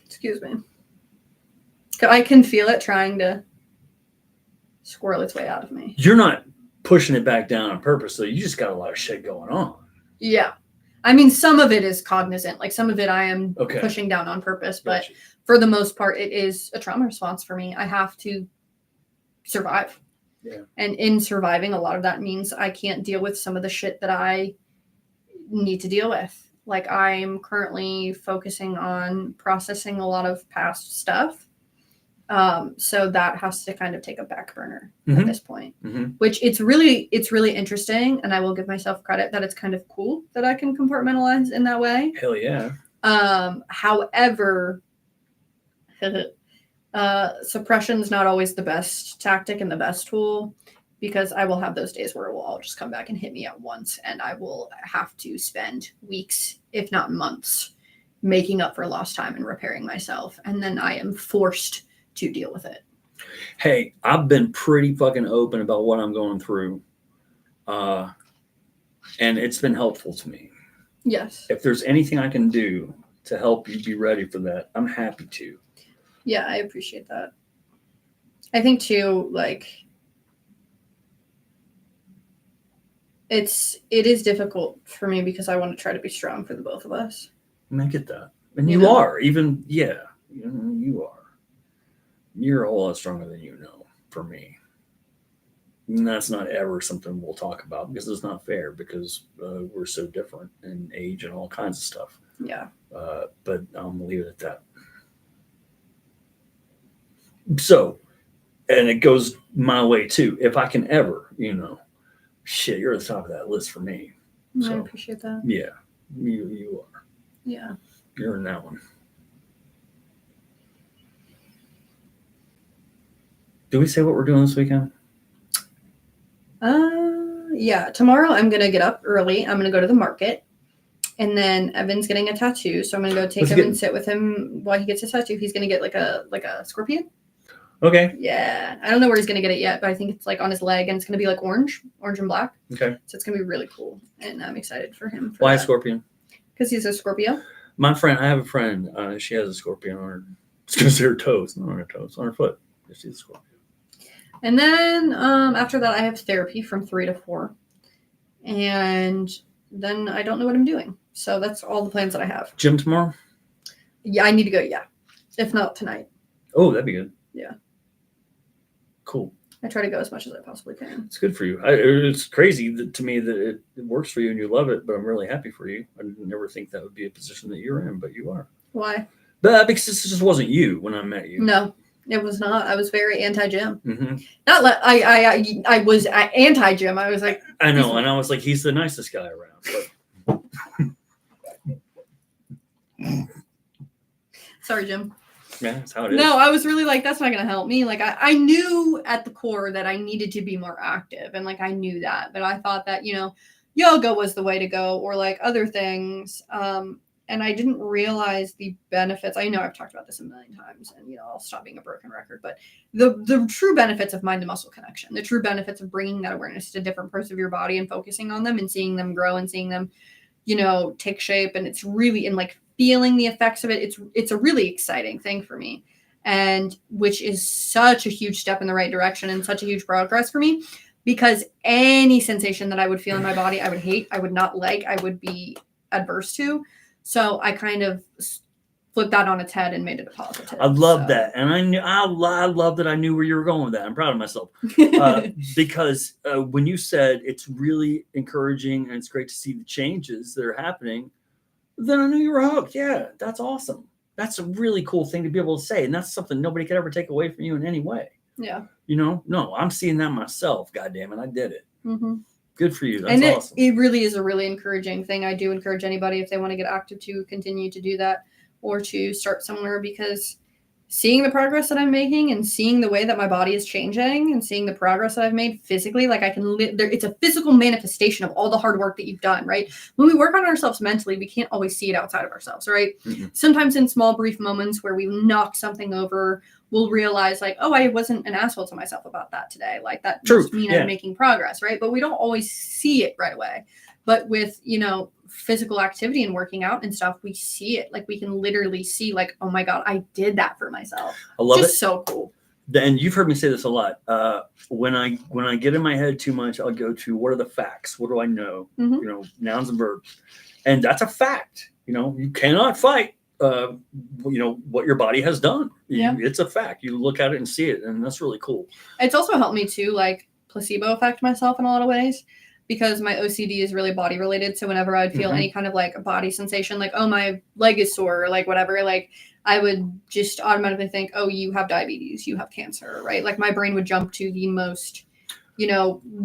A: Excuse me. I can feel it trying to squirrel its way out of me.
B: You're not pushing it back down on purpose, though. You just got a lot of shit going on.
A: Yeah. I mean, some of it is cognizant. Like some of it I am
B: Okay.
A: pushing down on purpose, but
B: Gotcha.
A: for the most part, it is a trauma response for me. I have to survive.
B: Yeah.
A: And in surviving, a lot of that means I can't deal with some of the shit that I need to deal with. Like I'm currently focusing on processing a lot of past stuff. So that has to kind of take a back burner at this point, which it's really interesting. And I will give myself credit that it's kind of cool that I can compartmentalize in that way.
B: Hell yeah.
A: However, suppression is not always the best tactic and the best tool because I will have those days where it will all just come back and hit me at once. And I will have to spend weeks, if not months, making up for lost time and repairing myself. And then I am forced to deal with it.
B: Hey, I've been pretty fucking open about what I'm going through. And it's been helpful to me.
A: Yes.
B: If there's anything I can do to help you be ready for that, I'm happy to.
A: Yeah, I appreciate that. I think too, like it is difficult for me because I want to try to be strong for the both of us.
B: And I get that. And
A: You
B: you
A: know?
B: are. Even, yeah, you are. You're a whole lot stronger than you know, for me. And that's not ever something we'll talk about because it's not fair because we're so different in age and all kinds of stuff.
A: Yeah.
B: But I'm gonna leave it at that. So, and it goes my way too. If I can ever, shit, you're at the top of that list for me.
A: I
B: So,
A: appreciate that.
B: yeah, you are.
A: Yeah.
B: You're in that one. Do we say what we're doing this weekend?
A: Yeah. Tomorrow I'm gonna get up early. I'm gonna go to the market. And then Evan's getting a tattoo, so I'm gonna go take
B: What's he
A: him and
B: getting?
A: sit with him while he gets his tattoo. He's gonna get like a scorpion.
B: Okay.
A: Yeah, I don't know where he's gonna get it yet, but I think it's like on his leg, and it's gonna be like orange and black.
B: Okay.
A: So it's gonna be really cool, and I'm excited for him.
B: Why a scorpion?
A: Because he's a Scorpio.
B: I have a friend. She has a scorpion on her. I was gonna say her toes, not on her toes, on her foot. She's a scorpion.
A: And then after that, I have therapy from 3 to 4, and then I don't know what I'm doing. So that's all the plans that I have.
B: Gym tomorrow?
A: Yeah, I need to go. Yeah, if not tonight.
B: Oh, that'd be good.
A: Yeah.
B: Cool.
A: I try to go as much as I possibly can.
B: It's good for you. It's crazy to me that it works for you and you love it, but I'm really happy for you. I never think that would be a position that you're in, but you are.
A: Why?
B: But because this just wasn't you when I met you.
A: No, it was not. I was very anti-gym.
B: Mm-hmm.
A: Not like I was anti-gym. I was like,
B: I know, and I was like, he's the nicest guy around. But
A: sorry, Jim.
B: yeah, that's how it is.
A: No, I was really like, that's not going to help me. Like, I knew at the core that I needed to be more active. And like, I knew that. But I thought that, yoga was the way to go or like other things. And I didn't realize the benefits. I know I've talked about this a million times and, I'll stop being a broken record. But the true benefits of mind to muscle connection, the true benefits of bringing that awareness to different parts of your body and focusing on them and seeing them grow and seeing them, take shape. And it's really in like feeling the effects of it. It's a really exciting thing for me, and which is such a huge step in the right direction and such a huge progress for me, because any sensation that I would feel in my body, I would hate, I would not like, I would be adverse to. So I kind of flipped that on its head and made it a positive.
B: I love that. And I love that I knew where you were going with that. I'm proud of myself because when you said it's really encouraging and it's great to see the changes that are happening, then I knew you were hooked. Yeah, that's awesome. That's a really cool thing to be able to say. And that's something nobody could ever take away from you in any way.
A: Yeah.
B: No, I'm seeing that myself. God damn it. I did it.
A: Mm-hmm.
B: Good for you. That's awesome.
A: It really is a really encouraging thing. I do encourage anybody, if they want to get active, to continue to do that or to start somewhere, because seeing the progress that I'm making and seeing the way that my body is changing and seeing the progress that I've made physically, like I can it's a physical manifestation of all the hard work that you've done, right? When we work on ourselves mentally, we can't always see it outside of ourselves, right? Mm-hmm. Sometimes in small, brief moments where we knock something over, we'll realize like, oh, I wasn't an asshole to myself about that today. Like that must mean I'm making progress, right? But we don't always see it right away. But with, physical activity and working out and stuff, we see it. Like we can literally see like, oh my God, I did that for myself.
B: I love
A: Just
B: it.
A: So cool.
B: And you've heard me say this a lot. When I get in my head too much, I'll go to what are the facts? What do I know?
A: Mm-hmm.
B: Nouns and verbs. And that's a fact. You cannot fight what your body has done.
A: Yeah.
B: It's a fact. You look at it and see it, and that's really cool.
A: It's also helped me to like placebo effect myself in a lot of ways, because my OCD is really body related. So whenever I'd feel any kind of like a body sensation, like, oh, my leg is sore, or like whatever, like I would just automatically think, oh, you have diabetes, you have cancer, right? Like my brain would jump to the most,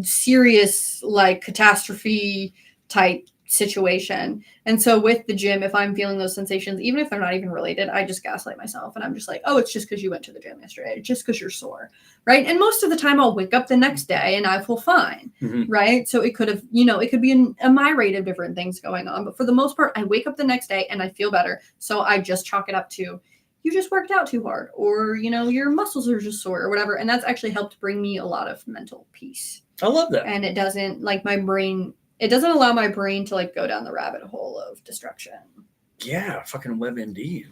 A: serious like catastrophe type situation. And so with the gym, if I'm feeling those sensations, even if they're not even related, I just gaslight myself and I'm just like, oh, it's just because you went to the gym yesterday. It's just because you're sore, right? And most of the time I'll wake up the next day and I feel fine, right? So it could have, it could be a myriad of different things going on. But for the most part, I wake up the next day and I feel better. So I just chalk it up to, you just worked out too hard, or, your muscles are just sore or whatever. And that's actually helped bring me a lot of mental peace.
B: I love that.
A: And it doesn't like it doesn't allow my brain to like go down the rabbit hole of destruction.
B: Yeah, fucking WebMD.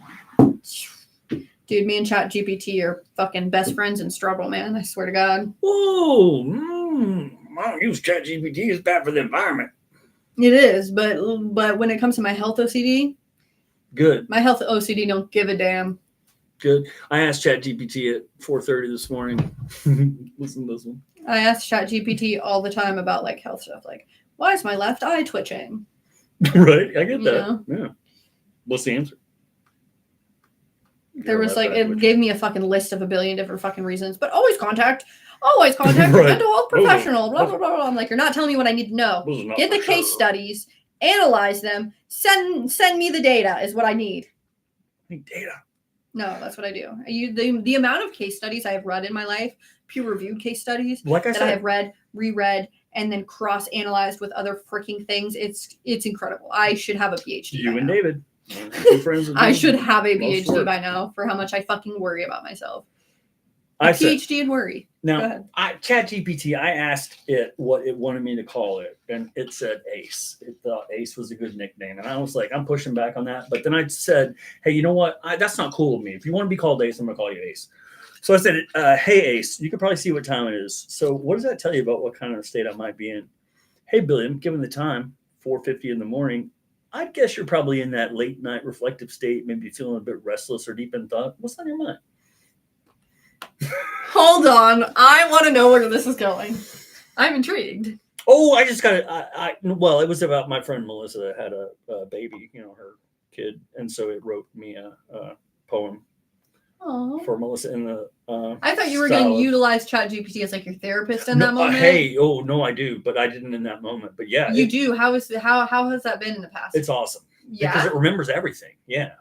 A: Dude, me and ChatGPT are fucking best friends in struggle, man. I swear to God.
B: Whoa, I don't use ChatGPT. It's bad for the environment.
A: It is, but when it comes to my health OCD,
B: good.
A: My health OCD don't give a damn.
B: Good. I asked ChatGPT at 4:30 this morning. Listen to this one.
A: I ask ChatGPT all the time about like health stuff, like why is my left eye twitching?
B: Right? I get
A: You
B: that. Yeah. What's the answer?
A: There
B: Your
A: was
B: left
A: like
B: eye
A: it
B: twitching.
A: gave me a fucking list of a billion different fucking reasons, but always contact a
B: Right.
A: mental health professional. Blah blah blah blah. I'm like, you're not telling me what I need to know.
B: This is not
A: Get the
B: for
A: case
B: sure.
A: studies, analyze them, send me the data is what I need.
B: I need data.
A: No, that's what I do. The amount of case studies I have read in my life, peer-reviewed case studies
B: Like I
A: that I
B: said,
A: have read, reread, and then cross-analyzed with other freaking things, it's incredible. I should have a PhD.
B: you
A: by
B: and
A: now.
B: David. Two friends with
A: I
B: me.
A: should have a
B: Loves to
A: PhD
B: work.
A: by now for how much I fucking worry about myself. A
B: I said,
A: PhD and worry. Go
B: now,
A: ahead.
B: ChatGPT, I asked it what it wanted me to call it, and it said Ace. It thought Ace was a good nickname. And I was like, I'm pushing back on that. But then I said, hey, you know what? That's not cool with me. If you want to be called Ace, I'm going to call you Ace. So I said, hey, Ace, you can probably see what time it is. So what does that tell you about what kind of state I might be in? Hey, Billiam, given the time, 4:50 in the morning, I'd guess you're probably in that late night reflective state, maybe feeling a bit restless or deep in thought. What's on your mind?
A: Hold on. I want to know where this is going. I'm intrigued.
B: Oh, I just got it. Well, it was about my friend Melissa that had a baby, her kid, and so it wrote me a poem
A: Oh.
B: for Melissa in the.
A: I thought you were
B: style
A: going to
B: of-
A: utilize ChatGPT as like your therapist in
B: No,
A: that moment.
B: hey, oh no, I do, but I didn't in that moment. But yeah,
A: You do. How has that been in the past?
B: it's awesome because
A: Yeah.
B: it remembers everything. Yeah,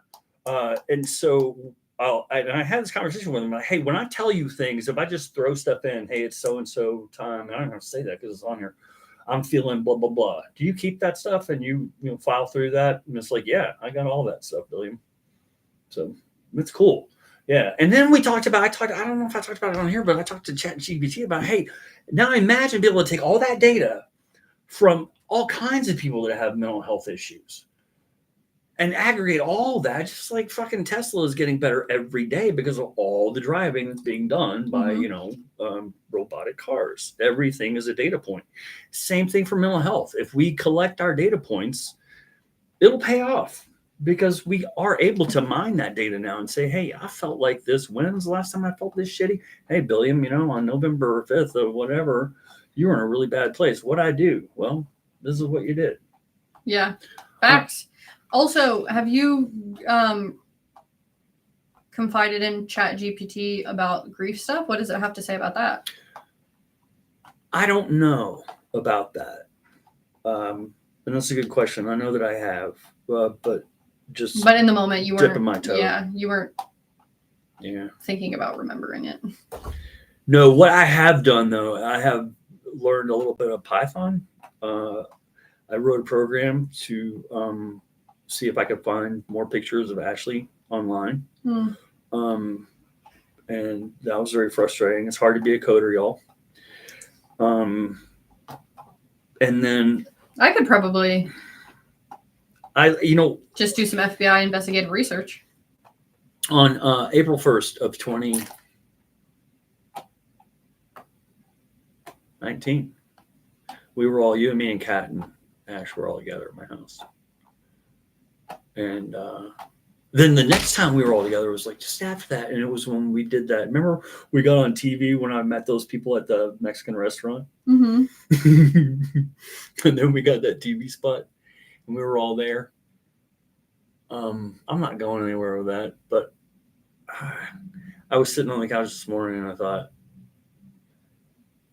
B: and so I had this conversation with him. Like, hey, when I tell you things, if I just throw stuff in, hey, it's so and so time, and I don't have to say that because it's on here. I'm feeling blah blah blah. Do you keep that stuff and you file through that? And it's like, yeah, I got all that stuff, William. So it's cool. Yeah. And then we talked about I don't know if I talked about it on here, but I talked to ChatGPT about, hey, now imagine being able to take all that data from all kinds of people that have mental health issues and aggregate all that, just like fucking Tesla is getting better every day because of all the driving that's being done by, robotic cars. Everything is a data point. Same thing for mental health. If we collect our data points, it'll pay off because we are able to mine that data now and say, hey, I felt like this. When's the last time I felt this shitty? Hey, Billiam, on November 5th or whatever, you were in a really bad place. What'd I do? Well, this is what you did.
A: Yeah. Facts. Also, have you confided in ChatGPT about grief stuff? What does it have to say about that?
B: I don't know about that. And that's a good question. I know that I have, but just
A: But in the moment, you weren't
B: dipping my toe.
A: Yeah, you weren't
B: Yeah.
A: thinking about remembering it.
B: No, what I have done though, I have learned a little bit of Python. I wrote a program to see if I could find more pictures of Ashley online. And that was very frustrating. It's hard to be a coder, y'all. And then
A: I could probably
B: I
A: just do some FBI investigative research.
B: on April 1st of 2019, we were all, you and me and Kat and Ash were all together at my house. And then the next time we were all together was like just after that. And it was when we did that. Remember we got on TV when I met those people at the Mexican restaurant?
A: Mm-hmm.
B: And then we got that TV spot and we were all there. I'm not going anywhere with that, but I was sitting on the couch this morning and I thought,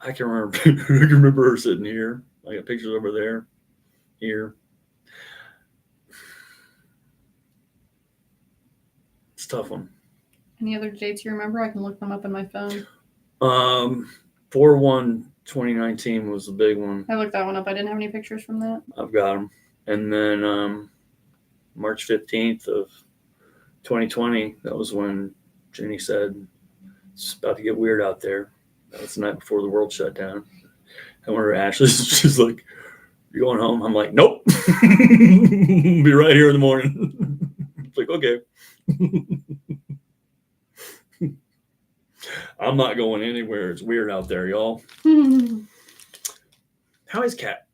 B: I can remember her sitting here. I got pictures of her there, here. It's a tough one.
A: Any other dates you remember? I can look them up in my phone.
B: 4/1/2019 was the big one.
A: I looked that one up. I didn't have any pictures from that.
B: I've got them. And then March 15th of 2020, that was when Jenny said, it's about to get weird out there. That was the night before the world shut down. And when Ashley, she's like, you going home? I'm like, nope. Be right here in the morning. It's like, okay. I'm not going anywhere. It's weird out there, y'all. How is Kat?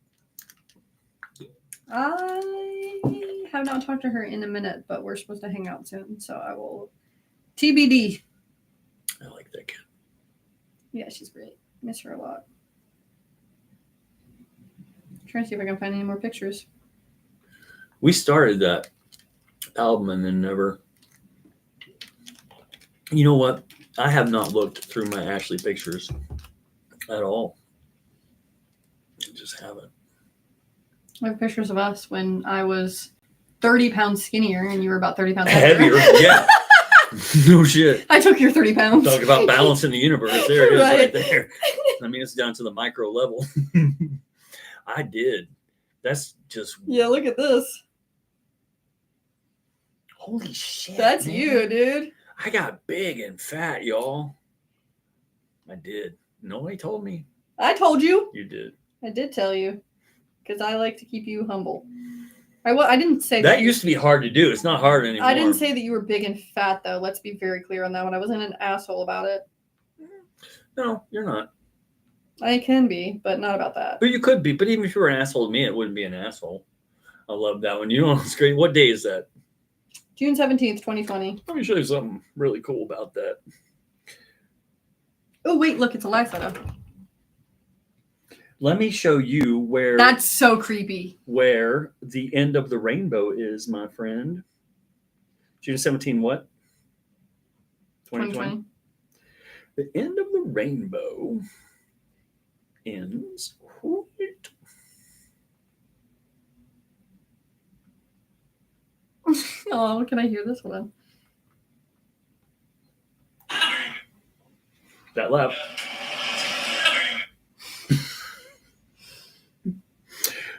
A: I have not talked to her in a minute, but we're supposed to hang out soon, so I will TBD.
B: I like that cat.
A: Yeah, she's great. Miss her a lot. Trying to see if I can find any more pictures.
B: We started that album and then never. You know what? I have not looked through my Ashley pictures at all. I just haven't.
A: I have pictures of us when I was 30 pounds skinnier and you were about 30 pounds
B: Heavier, yeah. No shit.
A: I took your 30 pounds.
B: Talk about balance in the universe. There it is right
A: Right.
B: there. I mean, it's down to the micro level. I did. That's just.
A: Yeah, look at this.
B: Holy shit.
A: That's
B: man.
A: you, dude.
B: I got big and fat, y'all. I did. Nobody told me.
A: I told you.
B: You did.
A: I did tell you. Because I like to keep you humble. I didn't say
B: That used to be hard to do. It's not hard anymore.
A: I didn't say that you were big and fat, though. Let's be very clear on that one. I wasn't an asshole about it.
B: No, you're not.
A: I can be, but not about that.
B: But you could be. But even if you were an asshole to me, it wouldn't be an asshole. I love that one. You know what's great? What day is that?
A: June 17th, 2020.
B: Let me show you something really cool about that.
A: Oh, wait, look, it's a live photo.
B: Let me show you where
A: That's so creepy.
B: where the end of the rainbow is, my friend. June 17, what? 2020. The end of the rainbow ends right.
A: Oh, can I hear this one?
B: That laugh.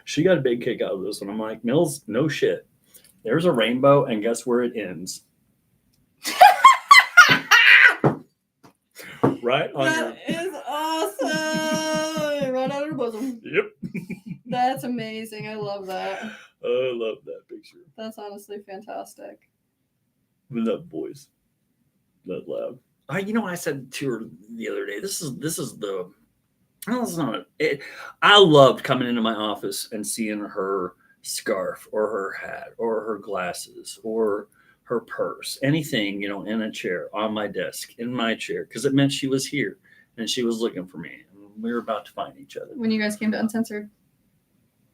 B: She got a big kick out of this one. I'm like, Mills, no shit. There's a rainbow, and guess where it ends? Right on
A: That is awesome. Right out of her bosom.
B: Yep.
A: That's amazing. I love that.
B: I love that picture.
A: That's honestly fantastic.
B: I love boys. That loud. I said to her the other day, this is the. No, it's not. I loved coming into my office and seeing her scarf or her hat or her glasses or her purse, anything, in a chair, on my desk, in my chair, because it meant she was here and she was looking for me. And we were about to find each other.
A: When you guys came to Uncensored.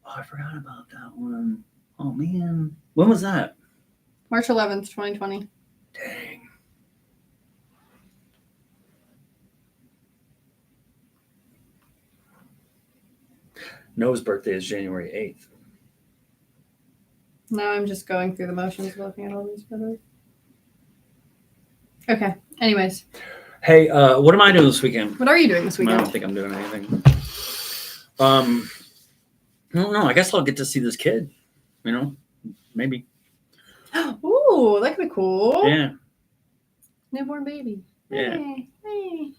B: Oh, I forgot about that one. Oh, man. When was that?
A: March 11th, 2020.
B: Dang. Noah's birthday is January 8th.
A: Now I'm just going through the motions looking at all these photos. Okay. Anyways,
B: Hey, what am I doing this weekend?
A: what are you doing this
B: I
A: weekend?
B: don't think I'm doing anything. I don't know. I guess I'll get to see this kid. Maybe.
A: Ooh, that could be cool.
B: Yeah.
A: Newborn baby.
B: Yeah.
A: Hey.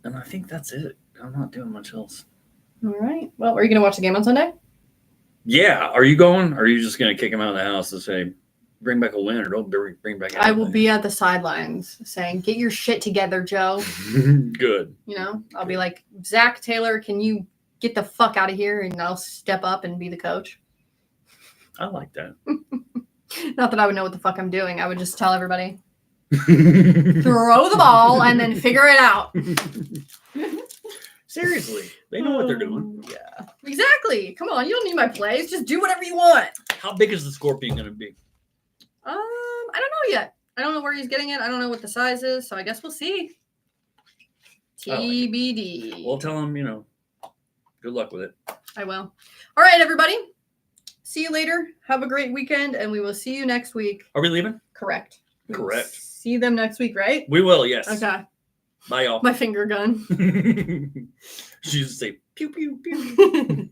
B: And I think that's it. I'm not doing much else.
A: All right. Well, are you going to watch the game on Sunday?
B: Yeah. Are you going? Or are you just going to kick him out of the house and say, bring back a win or don't bring back anything?
A: I will be at the sidelines saying, get your shit together, Joe.
B: Good.
A: I'll be like, Zach Taylor, can you get the fuck out of here? And I'll step up and be the coach.
B: I like that.
A: Not that I would know what the fuck I'm doing. I would just tell everybody, throw the ball and then figure it out.
B: Seriously. They know what they're doing.
A: Yeah. Exactly. Come on. You don't need my plays. Just do whatever you want.
B: How big is the scorpion going to be?
A: I don't know yet. I don't know where he's getting it. I don't know what the size is. So I guess we'll see. TBD.
B: Well, tell him, good luck with it.
A: I will. All right, everybody. See you later. Have a great weekend, and we will see you next week.
B: Are we leaving?
A: Correct. We will
B: Correct.
A: See them next week, right?
B: We will, yes.
A: Okay.
B: Bye, y'all.
A: My finger gun.
B: She used to say, pew, pew, pew.